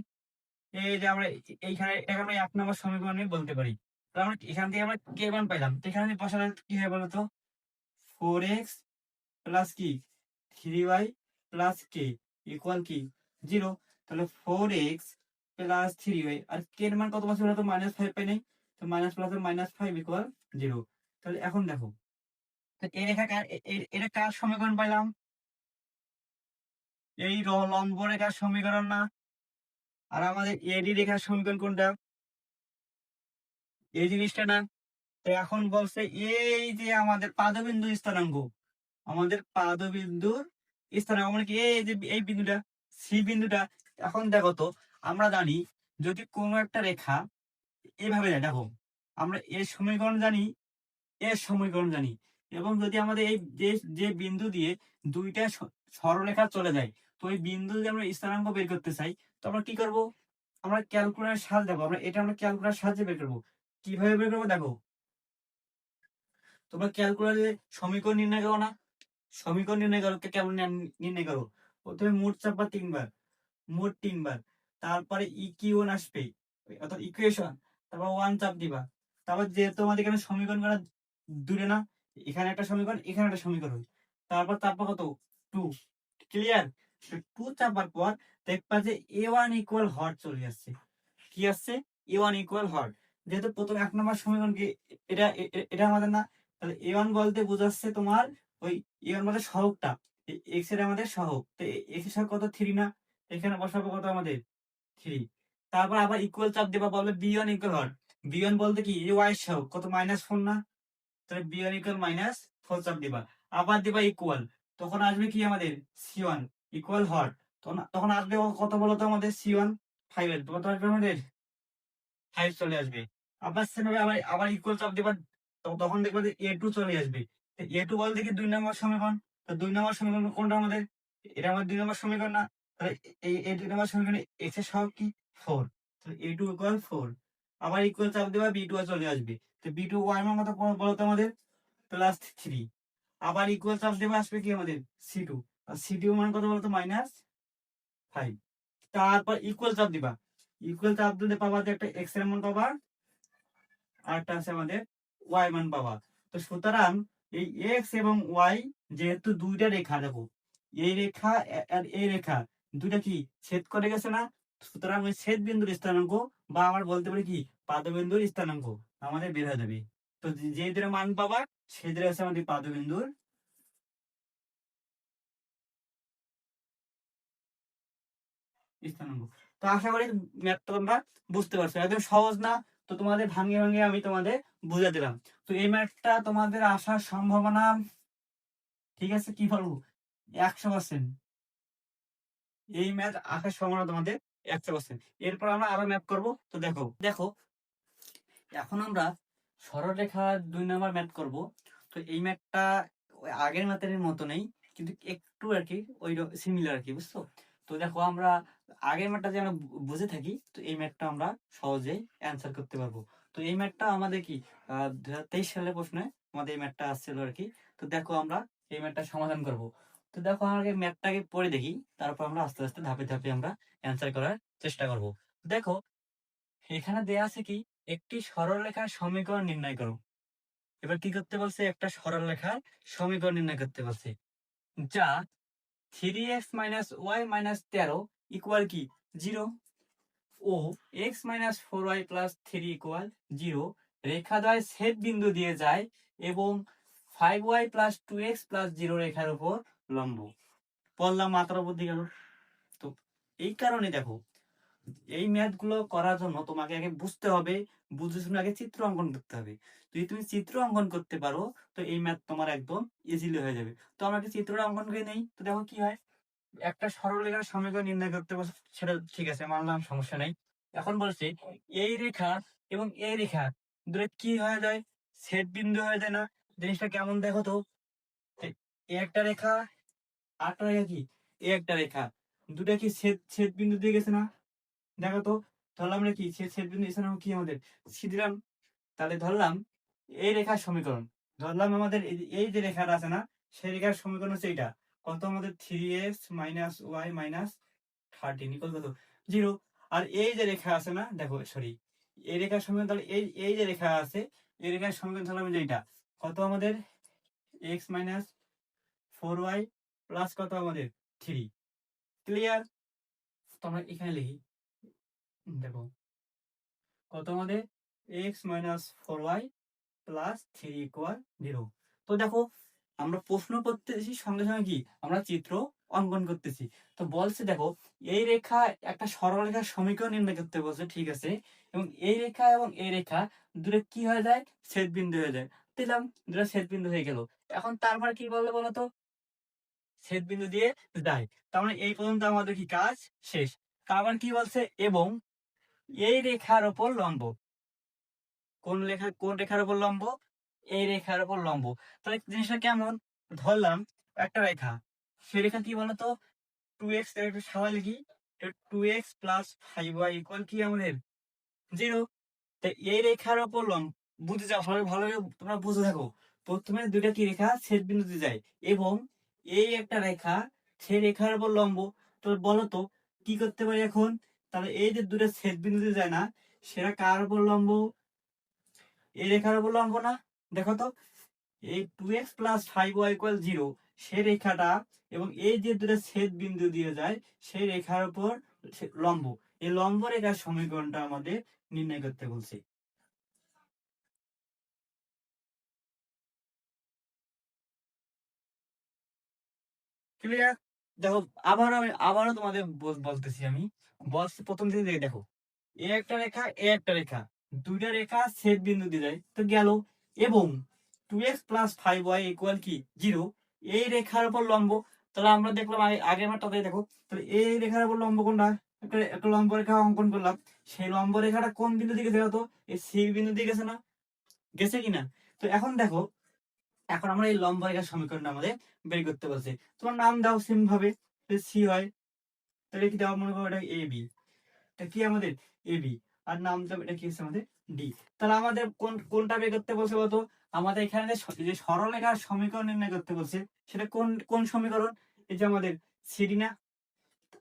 এই যে আমরা এইখানে, এটাকে আমরা 1 নম্বর সমীকরণে বলতে পারি। তাহলে আমরা এখান থেকে আমরা কে মান পাইলাম, তো এখানে বসালে কি হয় বলতো, 4x প্লাস কি 3y প্লাস কে ইকুয়াল কি 0। তাহলে 4x প্লাস 3y, আর কে এর মান কত পাচ্ছি বলতো, -5 পাই নাই, তো মাইনাস প্লাস -5 ইকুয়াল 0। তাহলে এখন দেখো, তো এই রেখা কার, এটা কার সমীকরণ পাইলাম, এই লম্ব রেখার সমীকরণ না। আর আমাদের এডি রেখার সমীকরণ কোনটা, এই জিনিসটা না। তো এখন বলছে এই যে আমাদের পাদবিন্দু স্থানাঙ্ক, আমাদের পাদবিন্দুর স্থানাঙ্ক মানে কি, এই যে এই বিন্দুটা, সি বিন্দুটা। এখন দেখো তো, আমরা জানি যদি কোনো একটা রেখা এভাবে যায়, দেখো আমরা এর সমীকরণ জানি, এর সমীকরণ জানি, এবং যদি আমাদের এই যে যে বিন্দু দিয়ে দুইটা সরলরেখা চলে যায়, তো ওই বিন্দু যদি আমরা স্থানাঙ্ক বের করতে চাই, তো আমরা কি করব, আমরা ক্যালকুলেটর সাহায্য দেখো, আমরা ক্যালকুলেটর সাহায্যে বের করবো। কিভাবে বের করবো দেখো, তোমরা ক্যালকুলেটরে সমীকরণ নির্ণয় করো না, সমীকরণ নির্ণয় করো, কেমন নির্ণয় করো, প্রথমে মোট চাপবা 3 বার, মোট 3 বার, তারপরে ইকিউন আসবে, অর্থাৎ ইকুয়েশন, তারপর 1 চাপ দিবা। তারপর যেহেতু আমাদের এখানে সমীকরণ করা দূরে না, এখানে একটা সমীকরণ, এখানে একটা সমীকরণ, তারপর চাপবা কত, 2। ক্লিয়ার? 2 চাপার পর দেখবা যে a1 ইকুয়াল হর চলে আসছে। কি আসছে, a1 ইকুয়াল হর। যেহেতু প্রথম 1 নম্বর সমীকরণ কি, এটা এটা আমাদের না, তাহলে a1 বলতে বোঝাচ্ছে তোমার ওই a1 মানে সহগটা, এক্স এর আমাদের সহগ, তো এক্স এর সহগ কত, 3 না, এখানে বসাবো কত আমাদের 3। তারপর আবার ইকুয়াল চাপ দেবা, বলবে b1 ইকুয়াল হর, b1 বলতে কি এই ওয়াই সহগ কত, -4 না, তাহলে b1 ইকুয়াল -4 চাপ দিবা, আবার দিবা ইকুয়াল, তখন আসবে কি আমাদের c1 ইকুয়াল হর, তখন তখন আসবে কত বলতো আমাদের c1 5 এর, কত আসবে আমাদের 5 চলে আসবে। আবার সেম ভাবে আবার আবার ইকুয়াল চাপ দিবা, তখন দেখবে যে a2 চলে আসবে। a2 বলতে কি 2 নম্বর সমীকরণ, তো 2 নম্বর সমীকরণ কোনটা আমাদের, এটা আমার 2 নম্বর সমীকরণ না, তাহলে এই 2 নম্বর সমীকরণে x এর সহগ কি 4, তাহলে a2 ইকুয়াল 4। আবার ইকুয়াল চাপ দিবা, b2 চলে আসবে, তো b2 y মান কত বলতো আমাদের +3। আবার ইকুয়াল চাপ দেবে, আসবে কি আমাদের c2, আর c2 মান কত বলতো -5। তারপর ইকুয়াল চাপ দিবা, ইকুয়াল চাপ দিলে পাবা যে একটা x এর মান পাবা, আর একটা আছে আমাদের y মান পাবা। তো সুতরাং এই x এবং y যেহেতু দুইটা রেখা, দেখো এই রেখা আর এই রেখা দুইটা কি ছেদ করে গেছে না, সুতরাং ওই ছেদ বিন্দুর স্থানাঙ্ক, বা আমরা বলতে পারি কি পাদবিন্দুর স্থানাঙ্ক আমাদের বের হয়ে যাবে। তো যে দুটো মান পাবা সেই দুটো হচ্ছে আমাদের পাদবিন্দুর স্থানাঙ্ক। তো আশা করি ম্যাথটা তোমরা বুঝতে পারছো, একদম সহজ না, তো তোমাদের ভাঙিয়ে ভাঙিয়ে আমি তোমাদের বুঝে দিলাম। তো এই ম্যাথটা তোমাদের আসার সম্ভাবনা, ঠিক আছে কি বলবো, 100%। এই ম্যাথ আসার সম্ভাবনা তোমাদের 100%। এরপর আমরা আরো ম্যাথ করব। তো দেখো দেখো, এখন আমরা সরলরেখা 2 নম্বর ম্যাথ করব। তো এই ম্যাথটা ওই আগের ম্যাথের মতো নেই, কিন্তু একটু আর কি ওই সিমিলার আর কি, বুঝছো? তো দেখো আমরা আগের ম্যাথটা যে আমরা বুঝে থাকি, তো এই ম্যাথটা আমরা সহজে অ্যান্সার করতে পারবো। তো এই ম্যাথটা আমাদের কি 2023 সালের প্রশ্নে আমাদের এই ম্যাথটা আসছিল আর কি। তো দেখো আমরা এই ম্যাথটা সমাধান করব। তো দেখো আমরা আগে ম্যাথটাকে পড়ে দেখি, তারপর আমরা আস্তে আস্তে ধাপে ধাপে আমরা অ্যান্সার করার চেষ্টা করব। দেখো এখানে দেয়া আছে কি, একটি সরলরেখার সমীকরণ নির্ণয় করো। এবার কি করতে বলছে, একটা সরলরেখার সমীকরণ নির্ণয় করতে বলছে, যা 3x - y - 13 ইকুয়াল কি 0 ও x - 4y + 3 ইকুয়াল 0 রেখাদ্বয় ছেদ বিন্দু দিয়ে যায় এবং 5y + 2x + 0 রেখার উপর লম্ব। বললাম মাত্রা বুদ্ধি গেল। তো এই কারণে দেখো, এই ম্যাথ গুলো করার জন্য তোমাকে আগে বুঝতে হবে, বুঝে শুনে আগে চিত্র অঙ্কন করতে হবে। যদি তুমি চিত্র অঙ্কন করতে পারো, তো এই ম্যাথ তোমার একদম ইজিলি হয়ে যাবে। তো আমরা কি চিত্রটা অঙ্কন করে নেই। তো দেখো কি হয়, একটা সরলরেখার সমীকরণ নির্ণয় করতে বলছে, সেটা ঠিক আছে মানলাম, সমস্যা নাই। এখন বলছে এই রেখা এবং এই রেখা দুটো কি হয়ে যায়, ছেদ বিন্দু হয়ে যায় না। জিনিসটা কেমন দেখো তো, এই একটা রেখা আর একটা রেখা কি, এই একটা রেখা দুটা কি ছেদ ছেদ বিন্দু দিয়ে গেছে না। দেখো তো, ধরলাম আমরা কি ছেদ বিন্দু এখানে কি আমাদের সি দিলাম। তাহলে ধরলাম এই রেখার সমীকরণ, ধরলাম আমাদের এই যে রেখাটা আছে না, সেই রেখার সমীকরণ হচ্ছে এইটা। কত আমাদের 3x - y - 13 ইকুয়াল কত 0। আর এই যে রেখা আছে না, দেখো সরি, এই রেখার সমীকরণ তাহলে এই যে রেখা আছে, এই রেখার সমীকরণ ধরলাম যে এইটা, কত আমাদের x - 4y প্লাস কত আমাদের 3। ক্লিয়ার। তো আমরা এখানে লিখি, দেখো কত আমাদের x - 4y + 3 ইকুয়াল 0। তো দেখো আমরা প্রশ্ন করতেছি, সঙ্গে সঙ্গে কি আমরা চিত্র অঙ্কন করতেছি। তো বলছে দেখো, এই রেখা একটা সরলরেখার সমীকরণ নির্ণয় করতে বলছে, ঠিক আছে, এবং এই রেখা এবং এই রেখা দূরে কি হয়ে যায়, ছেদ বিন্দু হয়ে যায়। দিলাম দুটো ছেদ বিন্দু হয়ে গেল। এখন তারপরে কি বললো বলো তো, ছেদ বিন্দু দিয়ে যায়। তার মানে এই পর্যন্ত আমাদের কি কাজ শেষ। তারপর কি বলছে, এবং এই রেখার ওপর লম্ব। কোন রেখার উপর লম্ব, এই রেখার উপর লম্ব। তাহলে জিনিসটা কেমন, ধরলাম একটা রেখা, সেই রেখা কি বলতো 2x, একটু সবাই লিখি, 2x + 5y ইকুয়াল কি আমাদের 0। তো এই রেখার উপর লম্ব, বুঝতে চাও সবাই ভালো করে তোমরা বুঝে থাকো। প্রথমে দুইটা কি রেখা ছেদ বিন্দুতে যায়, এবং এই একটা রেখা সেই রেখার উপর লম্ব। তো বলো তো কি করতে পারি এখন, তাহলে এই যে দুটো ছেদ বিন্দুতে যায় না, সেটা কার উপর লম্ব, এই রেখার উপর লম্ব না। দেখো তো, এই 2x + 5y = 0 সে রেখাটা, এবং এই যে দুটো ছেদ বিন্দু দিয়ে যায় সেই রেখার উপর লম্ব, এই লম্ব রেখার সমীকরণটা আমাদের নির্ণয় করতে বলছে। ক্লিয়ার। দেখো আবারও তোমাদের বলতেছি আমি, বলছি প্রথম থেকে দেখো, এ একটা রেখা এ একটা রেখা, দুইটা রেখা ছেদ বিন্দু দিয়ে যায় তো গেল, এবং 2x + 5y ইকুয়াল কি 0 এই রেখার উপর লম্ব। তাহলে আমরা দেখলাম আগের মাত্রাতে দেখো, তাহলে এই রেখার উপর লম্ব কোনটা, একটা লম্ব রেখা অঙ্কন করলাম, সেই লম্ব রেখাটা কোন বিন্দু দিকে গেছে, তো এই সি বিন্দু দিকে গেছে না, গেছে কিনা। তো এখন দেখো, এখন আমরা এই লম্ব রেখার সমীকরণটা আমাদের বের করতে বলছে। তোমার নাম দাও সেম ভাবে, সি হয়, তাহলে কি দেওয়া, মনে করো এটা এ বি, এটা কি আমাদের এ বি, আর নাম দাও এটা কি হচ্ছে আমাদের ডি। তাহলে আমাদের কোনটা বের করতে বলছে বলতো, আমাদের এখানে যে সরলরেখার সমীকরণ নির্ণয় করতে বলছে, সেটা কোন কোন সমীকরণ, এই যে আমাদের সিডি না,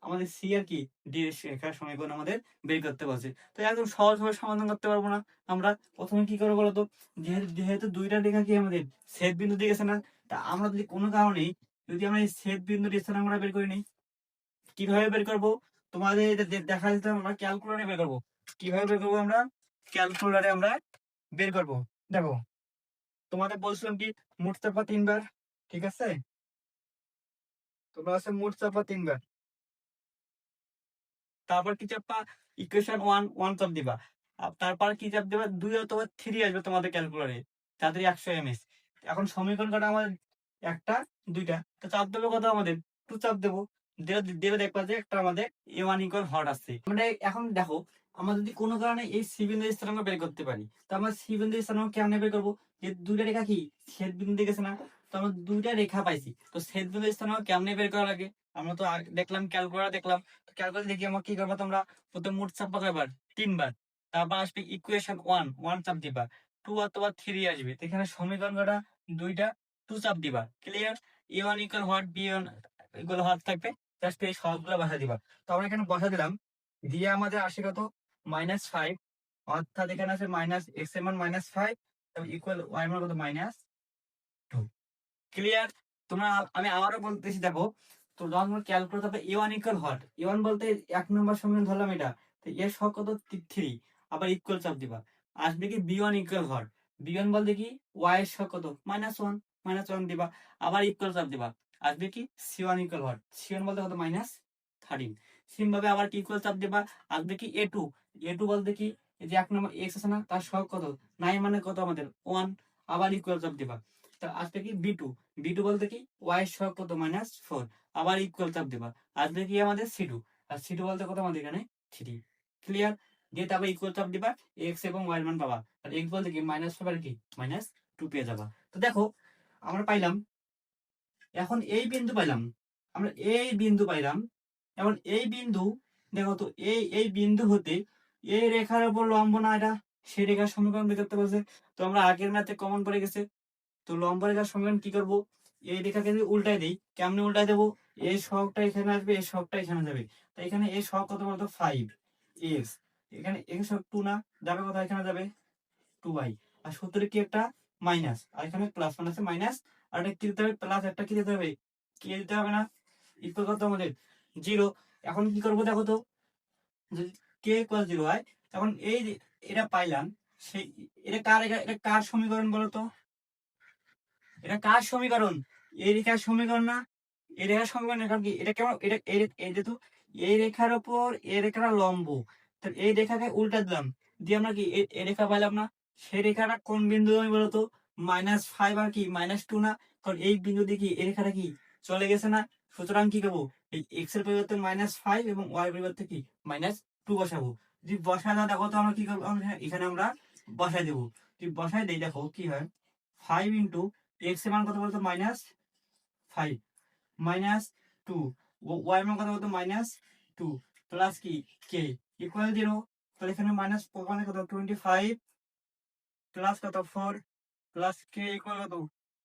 আমাদের সি আর কি ডি রেখার সমীকরণ আমাদের বের করতে বলছে। তো একদম সহজভাবে সমাধান করতে পারবো না আমরা। প্রথমে কি করবো বলতো, যেহেতু দুইটা রেখা কি আমাদের ছেদ বিন্দু দিয়ে গেছে না, তা আমরা যদি কোনো কারণে যদি আমরা এই ছেদ বিন্দুর স্থান আমরা বের করে নিই, কিভাবে বের করব, তোমাদের এটা দেখা যেতে আমরা ক্যালকুলেটরে বের করব। কিভাবে বের করবো, আমরা ক্যালকুলেটরে আমরা বের করব। দেখো তোমাদের বলছিলাম কি মোট চাপা 3 বার, ঠিক আছে, তোমরা আছে মোট চাপা 3 বার, তারপর কি চাপা ইকুয়েশন 1 চাপ দিবা, আর তারপর কি চাপ দিবা 2 অথবা 3 আসবে তোমাদের ক্যালকুলেটরে, তাদের 100 ms। এখন সমীকরণ কটা আমাদের, একটা দুইটা, তো চাপ দেবো কত আমাদের 2 চাপ দেবো, দিলে দেখবা যে একটা আমাদের a1 = হট আসছে। আমরা এখন দেখো, আমরা যদি কোনো কারণে এই সি বিন্দুর স্থান আমরা বের করতে পারি, তো আমরা সি বিন্দুর স্থান আমরা কেমনে বের করবো, যে দুইটা রেখা কি ছেদ বিন্দু দিয়ে গেছে না, তো আমরা দুইটা রেখা পাইছি, তো ছেদ বিন্দুর স্থান আমরা কেমনে বের করা লাগে, আমরা তো দেখলাম ক্যালকুলেটর দেখলাম, তো ক্যালকুলেটর দেখি আমরা কি করবো, তোমরা প্রথমে মোট চাপ কয়বার, 3বার। তারপর আসবে ইকুয়েশন ওয়ান, ওয়ান চাপ দিবা, টু অথবা থ্রি আসবে, তো এখানে সমীকরণ কটা, দুইটা, টু চাপ দিবা। Clear? A one equal what, B one equal what থাকবে, জাস্ট এই সবগুলো বসা দিবা। তো আমরা এখানে বসা দিলাম, দিয়ে আমাদের আসে কত, -5, অর্থাৎ এখানে আছে মাইনাস এক্স এর মান -5, ইকুয়াল ওয়াই এর মান কত, -2। ক্লিয়ার? তোমরা, আমি আবারও বলতেছি দেখো, তো যখন তোমরা ক্যালকুলেট হবে A one equal what, A one বলতে 1 নম্বর সমীকরণ ধরলাম এটা, তো এর সব কত, 3, আবার ইকুয়াল চাপ দিবা, আসবে কি B one equal what, B one বলতে কি ওয়াই এর সব কত, -1, -1 দিবা, আবার ইকুয়াল চাপ দিবা, আসবে কি C one equal what, C one বলতে কত, -13। সেম ভাবে আবার কি ইকুয়াল চাপ দিবা, আসবে কি এ টু, এ টু বলতে কি এই যে 1 নম্বর এক্স আছে না, তার সব কত, 9 মানে কত আমাদের 1, আবার ইকুয়াল চাপ দিবা, তো আসবে কি বি টু, বি টু বলতে কি ওয়াই এর সহগ কত, -4, আবার ইকুয়াল চাপ দেবা, আসবে কি আমাদের সি টু, আর সি টু বলতে কত আমাদের এখানে 3। ক্লিয়ার? দিয়ে তারপর ইকুয়াল চাপ দিবা, এক্স এবং ওয়াই এর মান পাবা, আর এক্স বলতে কি -5 আর কি -2 পেয়ে যাবা। তো দেখো আমরা পাইলাম, এখন এই বিন্দু পাইলাম, আমরা এই বিন্দু পাইলাম, এখন এই বিন্দু, দেখো তো এই বিন্দু হতে এই রেখার উপর লম্ব না এটা, সেই রেখার সমীকরণ বের করতে বলছে। তো আমরা আগের ম্যাথে কমন পড়ে গেছে, তো লম্ব রেখার সমীকরণ কি করব, এই রেখাকে যদি উল্টাই দেই, কেমনে উল্টাই দেবো, এই সহগটা এখানে আসবে, এই সহগটা এখানে যাবে, তো এখানে এই সহগ কত বলতো 5 এক্স, এখানে এক্স সহগ 2 না, যাবে কোথায়, এখানে যাবে 2y, আর সূত্রে কি একটা মাইনাস, আর এখানে প্লাস, মানে আছে মাইনাস, আর একটা কি দিতে হবে, প্লাস একটা কি দিতে হবে, কি দিতে হবে না, ইকুয়াল কত আমাদের 0। এখন কি করবো দেখো তো, যদি কে ইকুয়াল 0 হয়, তখন এই যে এটা পাইলাম, সেই এটা কার সমীকরণ বলো তো, এটা কার সমীকরণ, এই রেখার সমীকরণ না, এই রেখার সমীকরণ, কারণ কি এটা কেমন, এটা এই যেহেতু এই রেখার উপর এই রেখাটা লম্ব, তাহলে এই রেখাকে উল্টা দিলাম, দিয়ে আমরা কি এই রেখা পাইলাম না, সেই রেখাটা কোন বিন্দু আমি বলতো, -5 আর কি -2 না, কারণ এই বিন্দু দিয়ে কি এই রেখাটা কি চলে গেছে না, সুতরাং কি করবো, এই এক্স এর পরিবর্তে -5 এবং ওয়াই এর পরিবর্তে কি -2 বসাবো। যদি বসায় না, দেখো তো আমরা কি করবো, এখানে আমরা বসাই দেবো, যদি বসাই দেই দেখো কি হয়, 5 ইন্টু এক্স এর মান কত বলতো, -5, -2, ওয়াই এর মান কত বলতো, -2, প্লাস কি কে ইকুয়াল 0, তাহলে এখানে মাইনাস মানে কত 25, প্লাস কত 4, প্লাস কে ইকুয়াল কত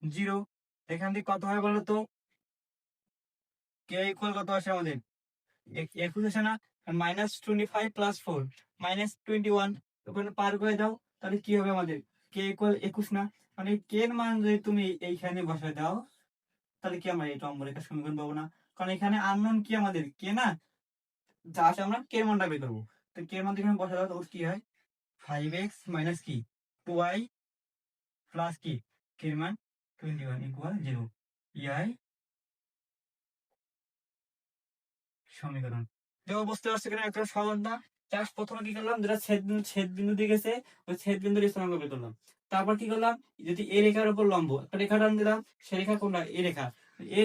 0, এখান থেকে কত হয় বলো তো, কে ইকুয়াল কত আসে আমাদের, 21 আসে না, -25 প্লাস 4 -21, ওখানে পার করে দাও, তাহলে কি হবে আমাদের, কে ইকুয়াল 21 না, মানে কে এর মান যদি তুমি এইখানে বসায় দাও, তাহলে কি আমরা এই লম্ব রেখার সমীকরণ পাবো না, কারণ এখানে আননোন কি আমাদের কে না, যা আসে আমরা কে এর মানটা বের করবো, তো কে এর মান এখানে বসা দাও, তো কি হয় 5x মাইনাস কি 2y প্লাস কি কে এর মান 21 ইকুয়াল 0, ইয়াই সমীকরণ। দেখো বুঝতে পারছো কিনা, একটা সহজ না, জাস্ট প্রথমে কি করলাম, যেটা ছেদ বিন্দু দিয়ে গেছে, ওই ছেদ বিন্দুর স্থানাঙ্ক বের করলাম, তারপর কি করলাম, যদি এই রেখার উপর লম্ব একটা রেখা টান দিলাম, সে রেখা কোনটা, এই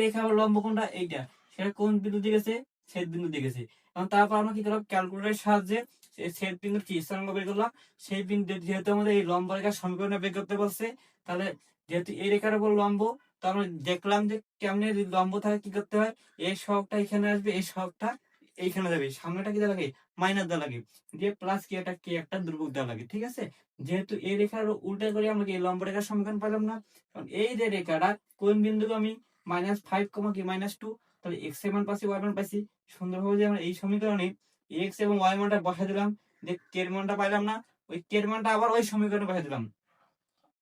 রেখা আবার লম্ব কোনটা, এইটা, সেটা কোন বিন্দু দিয়ে গেছে, ছেদ বিন্দু দিয়ে গেছে। এবং তারপর আমরা কি করলাম, ক্যালকুলেটরের সাহায্যে এই ছেদ বিন্দুর কি স্থানাঙ্ক বের করলাম, সেই বিন্দু যেহেতু আমাদের এই লম্ব রেখার সমীকরণ বের করতে বলছে, তাহলে যেহেতু এই রেখার উপর লম্ব, তো আমরা দেখলাম যে কেমনে লম্ব থাকে কি করতে হয়, এই সহগটা এখানে আসবে, এই সহগটা এইখানে যাবে, সামনেটা কি দেওয়া লাগে, মাইনাস দেওয়া লাগে, দিয়ে প্লাস কি একটা ধ্রুবক দেওয়া লাগে, ঠিক আছে। যেহেতু এই রেখার উল্টা করে আমরা কি লম্ব রেখার সমীকরণ পেলাম না, কারণ এই যে রেখাটা কোন বিন্দুকে আমি -5 কি -2, তাহলে এক্স এর মান পাচ্ছি, ওয়াই মান পাচ্ছি, সুন্দরভাবে যে আমরা এই সমীকরণে এক্স এবং ওয়াই মানটা বসাই দিলাম, যে কে এর মানটা পাইলাম না, ওই কে এর মানটা আবার ওই সমীকরণে বসাই দিলাম,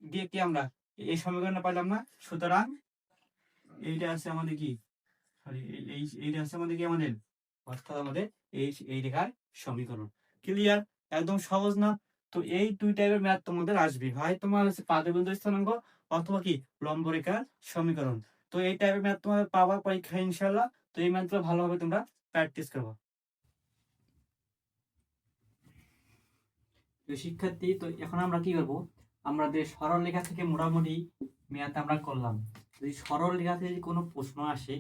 দিয়ে কি আমরা এই সমীকরণটা পাইলাম না, সুতরাং এইটা আছে আমাদের কি, সরি এইটা আছে আমাদের কি, আমাদের অর্থাৎ আমাদের এই রেখার সমীকরণ। ক্লিয়ার? একদম সহজ না? তো এই দুই টাইপের ম্যাথ তোমাদের আসবে, হয় তোমার হচ্ছে পাদবিন্দু স্থানাঙ্ক, অথবা কি লম্ব রেখার সমীকরণ। তো এই টাইপের ম্যাথ তোমাদের পাবা পরীক্ষায় ইনশাল্লাহ। তো এই ম্যাথগুলো ভালোভাবে তোমরা প্র্যাকটিস করবো। তো শিক্ষার্থী, তো এখন আমরা কি করবো, আমাদের সরল রেখা থেকে মোটামুটি ম্যাথ আমরা করলাম। যদি সরল রেখা থেকে যদি কোনো প্রশ্ন আসে,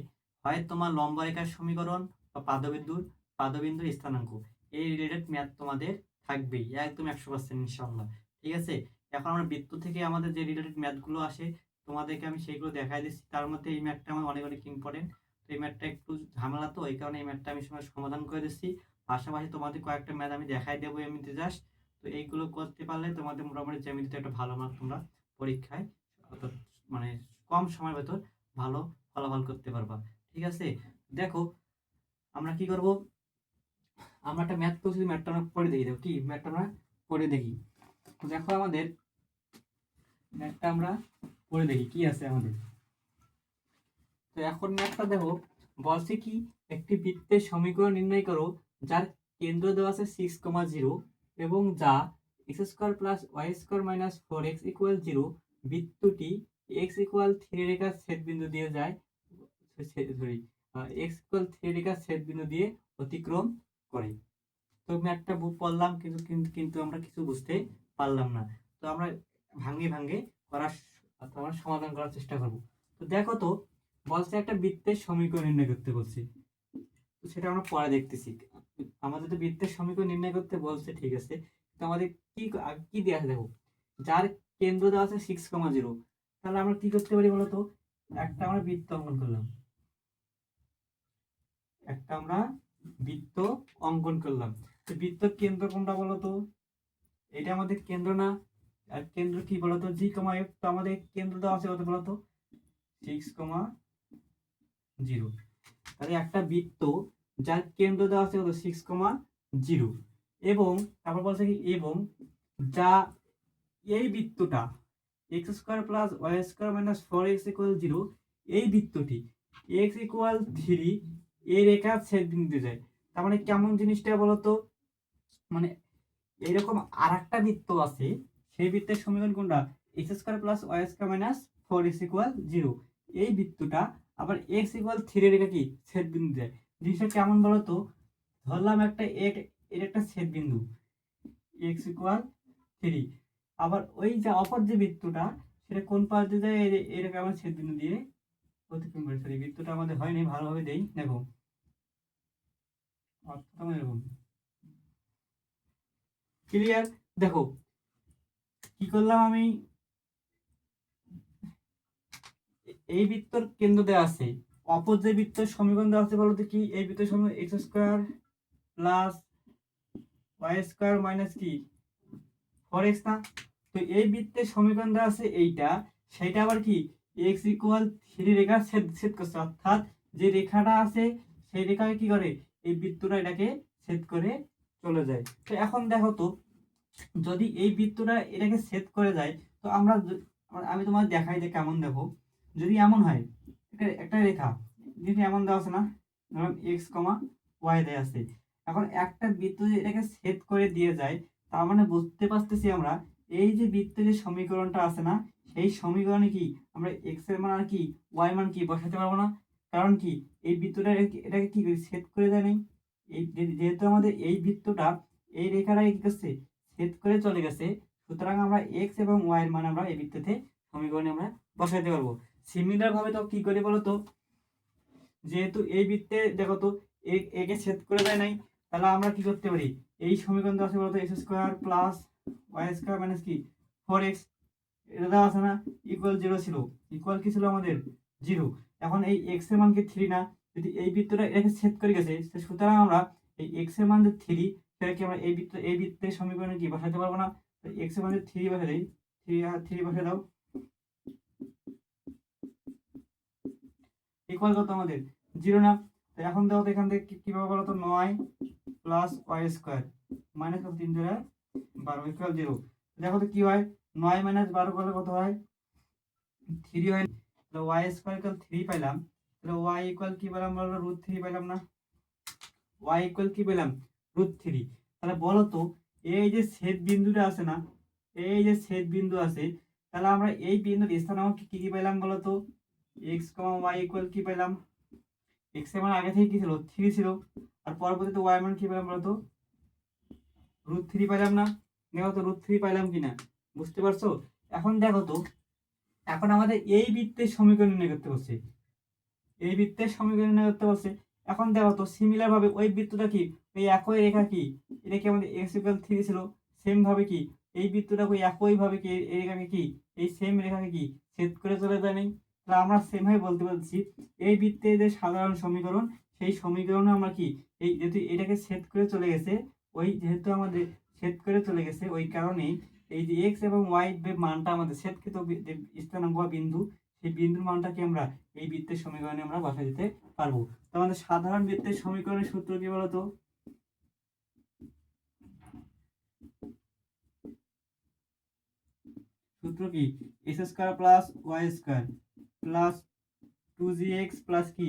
হয় তোমার লম্ব রেখার সমীকরণ বা পাদবিন্দুর স্থানাঙ্ক, এই রিলেটেড ম্যাথ তোমাদের থাকবেই, একদম 100% ইনশাআল্লাহ। ঠিক আছে, এখন আমরা বৃত্ত থেকে আমাদের যে রিলেটেড ম্যাথগুলো আসে, তোমাদেরকে আমি সেইগুলো দেখাই দিচ্ছি, তার মধ্যে এই ম্যাথটা আমার অনেক অনেক ইম্পর্টেন্ট। তো এই ম্যাথটা একটু ঝামেলা, তো এই কারণে এই ম্যাথটা আমি সমাধান করে দিচ্ছি। পাশাপাশি তোমাদের কয়েকটা ম্যাথ আমি দেখাই দেবো এমনিতে জাস্ট। তো এইগুলো করতে পারলে তোমাদের মোটামুটি জ্যামিতিতে একটা ভালো মার্ক তোমরা পরীক্ষায় অর্থাৎ মানে কম সময়ের ভেতর ভালো ফলাফল করতে পারবা। ঠিক আছে, দেখো আমরা কি করব, আমরা একটা ম্যাথ করছি, ম্যাথটা আমরা পড়ে দেখি। দেখো কি ম্যাথটা আমরা পড়ে দেখি। তো দেখো আমাদের ম্যাথটা আমরা পড়ে দেখি কি আছে আমাদের। তো এখন ম্যাথটা দেখো, বলছে কি একটি বৃত্তের সমীকরণ নির্ণয় করো যার কেন্দ্র দেওয়া আছে 6,0 এবং যা x² + y² - 4x = 0, বৃত্তটি x = 3 রেখার ছেদবিন্দু দিয়ে যায়, সরি x = 3 রেখার ছেদবিন্দু দিয়ে অতিক্রম করে। তো ম্যাথটা পড়লাম কিন্তু কিন্তু কিন্তু আমরা কিছু বুঝতে পারলাম না। তো আমরা ভাঙ্গে ভাঙ্গে করার আমরা সমাধান করার চেষ্টা করব। তো দেখো তো বলছে একটা বৃত্তের সমীকরণ নির্ণয় করতে বলছে, তো সেটা আমরা পরে দেখতেছি। আমাদের তো বৃত্তের সমীকরণ নির্ণয় করতে বলছে, ঠিক আছে, তো আমাদের কি কি দেওয়া আছে দেখো, যার কেন্দ্র দেওয়া আছে 6,0, তাহলে আমরা কি করতে পারি বলতো, একটা আমরা বৃত্ত অঙ্কন করলাম, একটা আমরা বৃত্ত অঙ্কন করলাম। তো বৃত্ত কেন্দ্র কোনটা বলতো, এটা আমাদের কেন্দ্র না, আর কেন্দ্র কি বলতো জি কমা এফ। তো আমাদের কেন্দ্র দেওয়া আছে কত বলতো 6,0। তাহলে একটা বৃত্ত যার কেন্দ্র দেওয়া আছে কত 6,0 এবং তারপর বলছে কি এবং যা এই বৃত্তটা x² + y² - 4x = 0, এই বৃত্তটি x = 3 এই রেখা ছেদবিন্দুতে যায়। তার মানে কেমন জিনিসটা বলতো, মানে এরকম আরেকটা বৃত্ত আছে, সেই বৃত্তের সমীকরণ কোনটা x² + y² - 4x = 0, এই বৃত্তটা আবার x = 3 রেখা কি ছেদবিন্দু দেয়। জিনিসটা কেমন বলতো, ধরলাম একটা এর একটা ছেদবিন্দু x = 3, আবার ওই যে অপর যে বৃত্তটা সেটা কোন পাশ দিয়ে যায়, এরকম আমার ছেদবিন্দু দিয়ে অতিক্রম করে। সরি বৃত্তটা আমাদের হয়নি, ভালোভাবে দেই দেখো, অর্থাৎ এরকম ক্লিয়ার। দেখো কি করলাম আমি, এই বৃত্তর কেন্দ্র দেওয়া আছে, অপর যে বৃত্তের সমীকরণ দেওয়া আছে বলতে কি, এই বৃত্তের সমীকরণ x² + y² - কি 4x না। তো এই বৃত্তের সমীকরণ দেওয়া আছে এইটা, সেটা আবার কি x = 3 রেখা ছেদ করছে, অর্থাৎ যে রেখাটা আছে সেই রেখাকে কি করে এই বৃত্তটা এটাকে ছেদ করে চলে যায়। তো এখন দেখো তো, যদি এই বৃত্তটা এটাকে ছেদ করে যায়, তো আমরা আমি তোমার দেখাই যে কেমন, দেখো যদি এমন হয় একটা রেখা যদি এমন দেওয়া আছে না, ধরুন x, y দেওয়া আছে, এখন একটা বৃত্ত যদি এটাকে ছেদ করে দিয়ে যায়, তার মানে বুঝতে পারতেছি আমরা এই যে বৃত্তের যে সমীকরণটা আছে না, সেই সমীকরণে কি আমরা x এর মান আর কি y মান কি বসাতে পারবো না। কারণ কি এই বৃত্তটা এটাকে কি ছেদ করে দেয় নাই, এই যেহেতু আমাদের এই বৃত্তটা এই রেখাটাকে কি করছে ছেদ করে চলে গেছে, সুতরাং আমরা x এবং y এর মান আমরা এই বৃত্ততে সমীকরণে আমরা বসাতে পারবো। সিমিলার ভাবে তো কি করে বলো তো, যেহেতু এই বৃত্তে দেখো তো একে ছেদ করে দেয় নাই, তাহলে আমরা কি করতে পারি, এই সমীকরণ দেওয়া আছে বলতো x² + y² - কি 4x, এটা দেওয়া আছে না, ইকুয়াল 0 ছিল, ইকুয়াল কি ছিল আমাদের 0। এখন এই x এর মান কি 3 না, যদি এই বৃত্তটা এটাকে ছেদ করে গেছে, সুতরাং আমরা এই x এর মান যে 3 সেটা কি আমরা এই বৃত্তের সমীকরণে কি বসাতে পারবো না। x এর মান যে 3 বসে দেই, 3 আর 3 বসে দাও, ইকুয়াল কত আমাদের 0 না। তো এখন দেখো তো এখান থেকে কিভাবে বলো তো, 9 + y² - 3 × 12 = 0। দেখো তো কি হয়, 9 - 12 করলে কত হয় 3 হয়। তাহলে y² = 3 পাইলাম, তাহলে y কি পেলাম বলো, √3 পেলাম না, y কি পেলাম √3। তাহলে বলো তো এই যে ছেদ বিন্দুটা আছে না, এই যে ছেদ বিন্দু আছে, তাহলে আমরা এই বিন্দুর স্থানাঙ্ক কি কি পেলাম বলো তো, x, y কি পেলাম, x এর মান আগে থেকে কি ছিল 3 ছিল, আর পরবর্তীতে y মান কি পেলাম বলতো √3 পেলাম না। দেখো তো √3 পেলাম কিনা, বুঝতে পারছো। এখন দেখো তো, এখন আমাদের এই বৃত্তের সমীকরণ নির্ণয় করতে বলছে, এই বৃত্তের সমীকরণ নির্ণয় করতে বলছে। এখন দেখো তো সিমিলার ভাবে ওই বৃত্তটা কি ওই একই রেখা কি, এটা কি আমাদের x = 3 ছিল, সেম ভাবে কি এই বৃত্তটা ওই একই ভাবে কি এই রেখাকে কি এই সেম রেখাকে কি ছেদ করে চলে যায় নাই। তো তাহলে আমরা সেম ভাবে বলতে পারছি এই বৃত্তের যে সাধারণ সমীকরণ সেই সমীকরণে আমরা কি এই যেহেতু এটাকে ছেদ করে চলে গেছে, ওই যেহেতু আমাদের ছেদ করে চলে গেছে ওই কারণেই এই যে এক্স এবং ওয়াই যে মানটা আমাদের ছেদকৃত যে স্থানাঙ্ক বা বিন্দু, সেই বিন্দুর মানটাকে আমরা এই বৃত্তের সমীকরণে আমরা বসায় দিতে পারবো। তো আমাদের সাধারণ বৃত্তের সমীকরণের সূত্র কি বলতো? সূত্র কি? X square plus Y square plus 2gx plus কি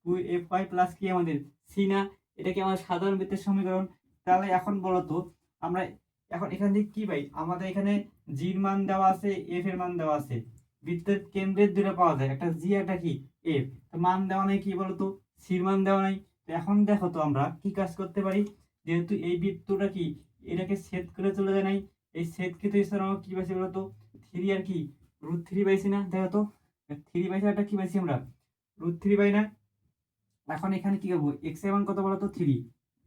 2fy প্লাস কি আমাদের সি না? এটা কি আমাদের সাধারণ বৃত্তের সমীকরণ। তাহলে এখন বলো তো আমরা এখন এখান থেকে কি পাই? আমাদের এখানে জির মান দেওয়া আছে, এফ এর মান দেওয়া আছে, বৃত্তের কেন্দ্রের দুটো পাওয়া যায়, একটা জি একটা কি এফ। তো মান দেওয়া নাই, কি বলতো সির মান দেওয়া নাই। তো এখন দেখো তো আমরা কি কাজ করতে পারি, যেহেতু এই বৃত্তটা কি এটাকে ছেদ করে চলে যায় নাই, এই ছেদকৃত স্থানাঙ্ক কি পাইছি বলতো? 3 আর কি √3 পাইছি না? দেখো তো 3 পাইছি, একটা কি পাইছি আমরা √3 পাই না? এখন এখানে কি করবো, এক্স এর মান কত বলতো 3,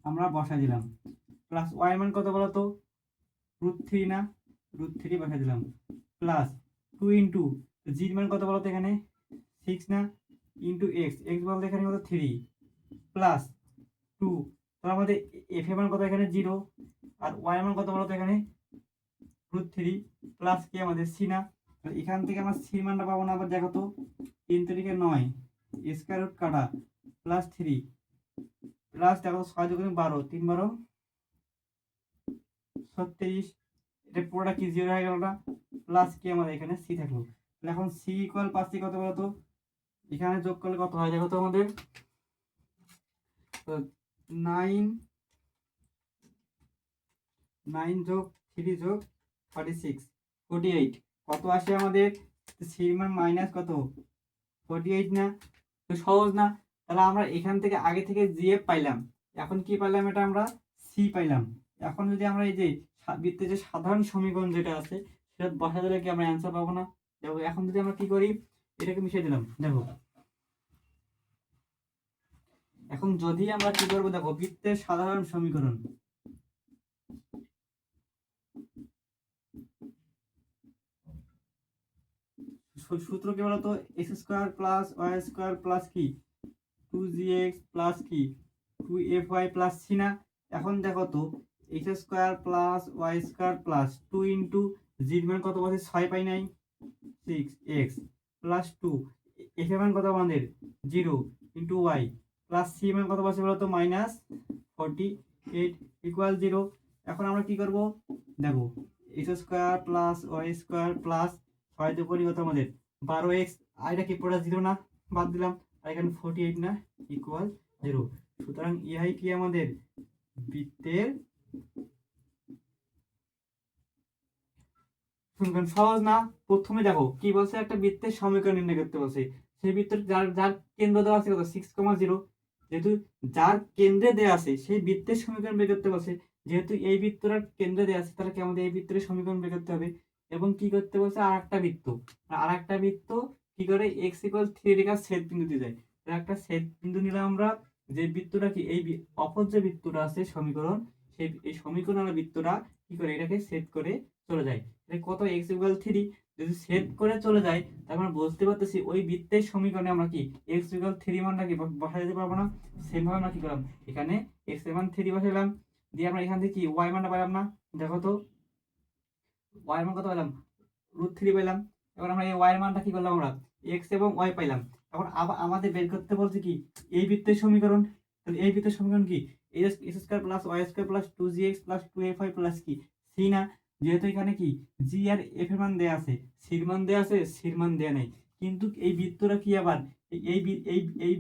আমরা বসাই দিলাম, প্লাস ওয়াই এর মান কত বলতো √3 না, √3 বসাই দিলাম, প্লাস 2 ইন্টু জি এর মান কত বলতো এখানে 6 না, ইন্টু এক্স, এক্স বলতে এখানে কত 3, প্লাস 2, তাহলে আমাদের এফ এর মান কত এখানে 0, আর ওয়াই এর মান কত বলতো এখানে √3, প্লাস কি আমাদের সি না। তাহলে এখান থেকে আমরা সি মানটা পাবো না, আবার দেখো তো 3 তারিখে 9 স্কয়ার রুট কাটা প্লাস 3 প্লাস দেখো 6 দুগুণে 12, 3 12 36, এটা পুরোটা কি জিরো হয়ে গেল না, প্লাস কি আমাদের এখানে সি থাকলো। তাহলে এখন সি ইকুয়াল পাচ্ছি কত বলতো, এখানে যোগ করলে কত হয় দেখো তো আমাদের 9 9 যোগ 3 যোগ 36 48, কত আসে আমাদের সির মান মাইনাস কত 48 না? তো সহজ না? তাহলে আমরা এখান থেকে আগে থেকে জিএফ পাইলাম, এখন কি পাইলাম, এটা আমরা সি পাইলাম। এখন যদি আমরা এই যে বৃত্তের যে সাধারণ সমীকরণ যেটা আছে সেটা বসা দিলে কি আমরা অ্যান্সার পাবো না? দেখো এখন যদি আমরা কি করি, এটাকে মিশিয়ে দিলাম, দেখো এখন যদি আমরা কি করবো, দেখো বৃত্তের সাধারণ সমীকরণ, সূত্র কি বলতো, X square plus Y square plus কি 2gx প্লাস কি 2fy প্লাস সি না? এখন দেখো তো X square plus Y square plus 2 into Z মান কত বলছে 6 পাই নাই 6x প্লাস 2, এফ এর মান কত আমাদের 0 ইন্টু ওয়াই প্লাস সি মান কত বলছে বলতো -48 ইকুয়াল 0। এখন আমরা কি করব, দেখো X square plus Y square plus 6 দিয়ে করি কত আমাদের 12x, আর এটা কি পুরো 0 না, বাদ দিলাম, আর এখানে 48 না, ইকুয়াল 0। সুতরাং ইহাই কি আমাদের বৃত্তের সমীকরণ। সহজ না? প্রথমে দেখো কি বলছে, একটা বৃত্তের সমীকরণ নির্ণয় করতে বলছে, সেই বৃত্তের যার যার কেন্দ্র দেওয়া আছে কত 6,0, যেহেতু যার কেন্দ্রে দেওয়া আছে সেই বৃত্তের সমীকরণ বের করতে বলছে, যেহেতু এই বৃত্তটার কেন্দ্রে দেওয়া আছে তাহলে কি আমাদের এই বৃত্তের সমীকরণ বের করতে হবে। এবং কি করতে বলছে, আর একটা বৃত্ত কি করে x = 3 রেখার ছেদ বিন্দুতে যায়, তাহলে একটা ছেদ বিন্দু নিলাম আমরা, যে বৃত্তটা কি এই অপর যে বৃত্তটা আছে সমীকরণ, সেই এই সমীকরণ বৃত্তটা কি করে এটাকে ছেদ করে চলে যায়, কত x = 3, যদি ছেদ করে চলে যায় তার মানে বুঝতে পারতেছি ওই বৃত্তের সমীকরণে আমরা কি x = 3 মানটা কি বসাই দিতে পারবো না। সেম ভাবে আমরা কি করলাম, এখানে x এর মান 3 বসাইলাম, দিয়ে আমরা এখান থেকে কি y মানটা পেলাম না, দেখো তো y এর মান কত পেলাম √3 পেলাম। এবার আমরা এই y এর মানটা কি করলাম, আমরা x এবং y পাইলাম। এখন আবার আমাদের বের করতে বলছে কি এই বৃত্তের সমীকরণ, তাহলে এই বৃত্তের সমীকরণ কি x² + y² + 2gx + 2fy plus কি c না? যেহেতু এখানে কি জি আর এফ এর মান দেয়া আছে, সির মান দেয়া আছে, সির মান দেয়া নাই, কিন্তু এই বৃত্তটা কি আবার এই এই এই এই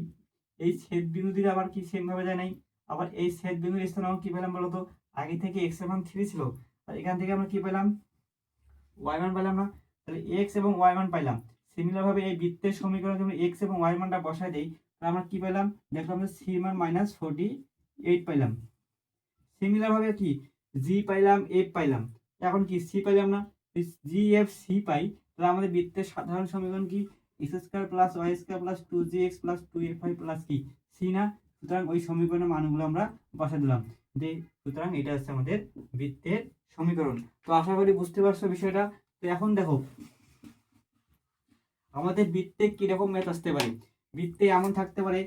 এই ছেদ বিন্দুটির আবার কি সেম ভাবে দেয় নাই। আবার এই ছেদ বিন্দুর স্থানাঙ্ক কি পেলাম বলতো, আগে থেকে x এর মান 3 ছিল, আর এখান থেকে আমরা কি পেলাম y মান পেলাম না, তাহলে x এবং y মান পাইলাম। সিমিলার ভাবে এই বৃত্তের সমীকরণে যদি x এবং y মানটা বসাই দেই তাহলে আমরা কি পেলাম, দেখলাম যে c মান -48 পাইলাম। সিমিলার ভাবে কি g পাইলাম, f পাইলাম, এখন কি c পাইলাম না, g f c পাই, তাহলে আমাদের বৃত্তের সাধারণ সমীকরণ কি x² + y² + 2gx + 2fy plus কি c না? সুতরাং ওই সমীকরণের মানগুলো আমরা বসাই দিলাম, যে সুতরাং এটা হচ্ছে আমাদের বৃত্তের সমীকরণ। তো আশা করি বুঝতে পারছো বিষয়টা। তো এখন দেখো আমাদের বৃত্তে কিরকম ম্যাথ আসতে পারে, বৃত্তে এমন থাকতে পারে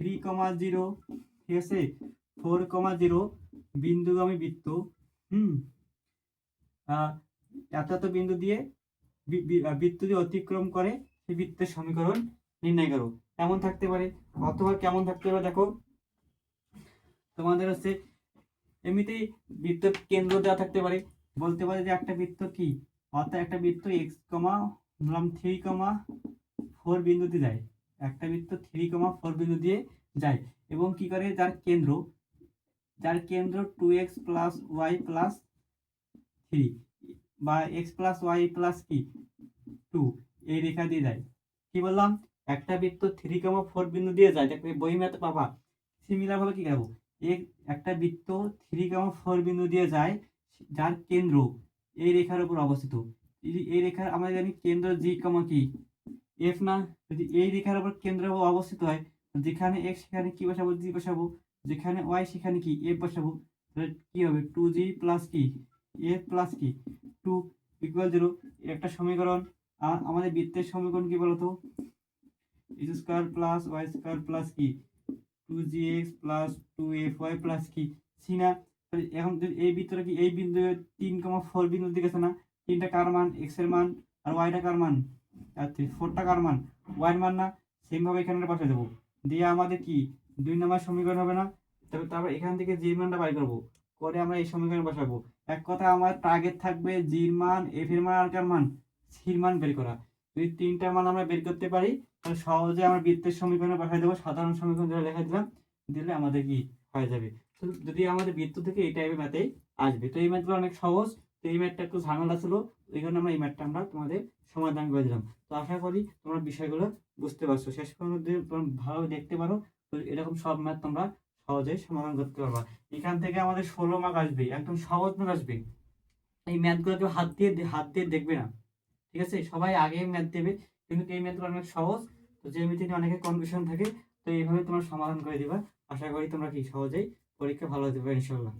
3,0, ঠিক আছে, 4,0 বিন্দুগামী বৃত্ত, হুম, এত এত বিন্দু দিয়ে বৃত্ত দিয়ে অতিক্রম করে সেই বৃত্তের সমীকরণ নির্ণয় করো, এমন থাকতে পারে। অথবা কেমন থাকতে পারে দেখো, তোমাদের হচ্ছে এমনিতেই বৃত্তের কেন্দ্র দেওয়া থাকতে পারে, বলতে পারে যে একটা বৃত্ত কি, অর্থাৎ একটা বৃত্ত এক্স কমা ধরলাম 3,4 বিন্দুতে যায়, একটা বৃত্ত 3,4 বিন্দু দিয়ে যায় এবং কি করে, যার কেন্দ্র 2x প্লাস ওয়াই প্লাস 3 বা এক্স প্লাস ওয়াই প্লাস কি 2 এই রেখা দিয়ে যায়। কি বললাম, একটা বৃত্ত 3,4 বিন্দু দিয়ে যায়, দেখবে বই ম্যাথ পাবা। সিমিলার ভাবে কি করবো, একটা বৃত্ত 3,4 বিন্দু দিয়ে যায়, যার কেন্দ্র এই রেখার উপর অবস্থিত। এই রেখার আমরা জানি কেন্দ্র জি কমা কি এফ না, যদি এই রেখার উপর কেন্দ্র অবস্থিত হয়, যেখানে এক্স সেখানে কি বসাবো, জি বসাবো, যেখানে ওয়াই সেখানে কি এফ বসাবো, তাহলে কি হবে 2g প্লাস কি এফ প্লাস কি 2 ইকুয়াল 0। একটা সমীকরণ। আমাদের বৃত্তের সমীকরণ কি বলতো, X square plus Y square plus কি 2gx প্লাস 2fy প্লাস কি সি না। এখন যদি এই বৃত্তটা কি এই বিন্দু 3,4 বিন্দুর দিকে আছে না, তিনটা কার মান, এক্স এর মান, আর ওয়াইটা কার মান, আর 4টা কার মান, ওয়াই এর মান না, সেম ভাবে এখানে বসে দেবো, দিয়ে আমাদের কি 2 নম্বর সমীকরণ হবে না। তারপর এখান থেকে জি মানটা বাই করবো, করে আমরা এই সমীকরণে বসাবো। এক কথা আমার টার্গেট থাকবে জির মান, এফ এর মান, আর কার মান, সির মান বের করা। যদি তিনটা মান আমরা বের করতে পারি তাহলে সহজে আমরা বৃত্তের সমীকরণে বসাই দেবো, সাধারণ সমীকরণ ধরে লেখা দিলাম, দিলে আমাদের কি হয়ে যাবে। তো যদি আমাদের বৃত্ত থেকে এই টাইপের ম্যাথেই আসবে, তো এই ম্যাথগুলো অনেক সহজ। তো এই ম্যাথটা একটু ঝামেলা ছিল, এই জন্য আমরা এই ম্যাথটা আমরা তোমাদের সমাধান করে দিলাম। তো আশা করি তোমরা বিষয়গুলো বুঝতে পারছো, শেষ পর্যন্ত যদি তোমরা ভালোভাবে দেখতে পারো তো এরকম সব ম্যাথ তোমরা সহজেই সমাধান করতে পারবা। এখান থেকে আমাদের 16 মার্ক আসবে, একদম সহজ ম্যাথ আসবে। এই ম্যাথগুলো কেউ হাত দিয়ে দেখবে না, ঠিক আছে, সবাই আগে ম্যাথ দেবে, কিন্তু এই ম্যাথগুলো অনেক সহজ। তো যে ম্যাথে নিয়ে অনেকের কনফিউশন থাকে, তো এইভাবে তোমরা সমাধান করে দিবা। আশা করি তোমরা কি সহজেই পরীক্ষা ভালো হতে পারবে ইনশাল্লাহ।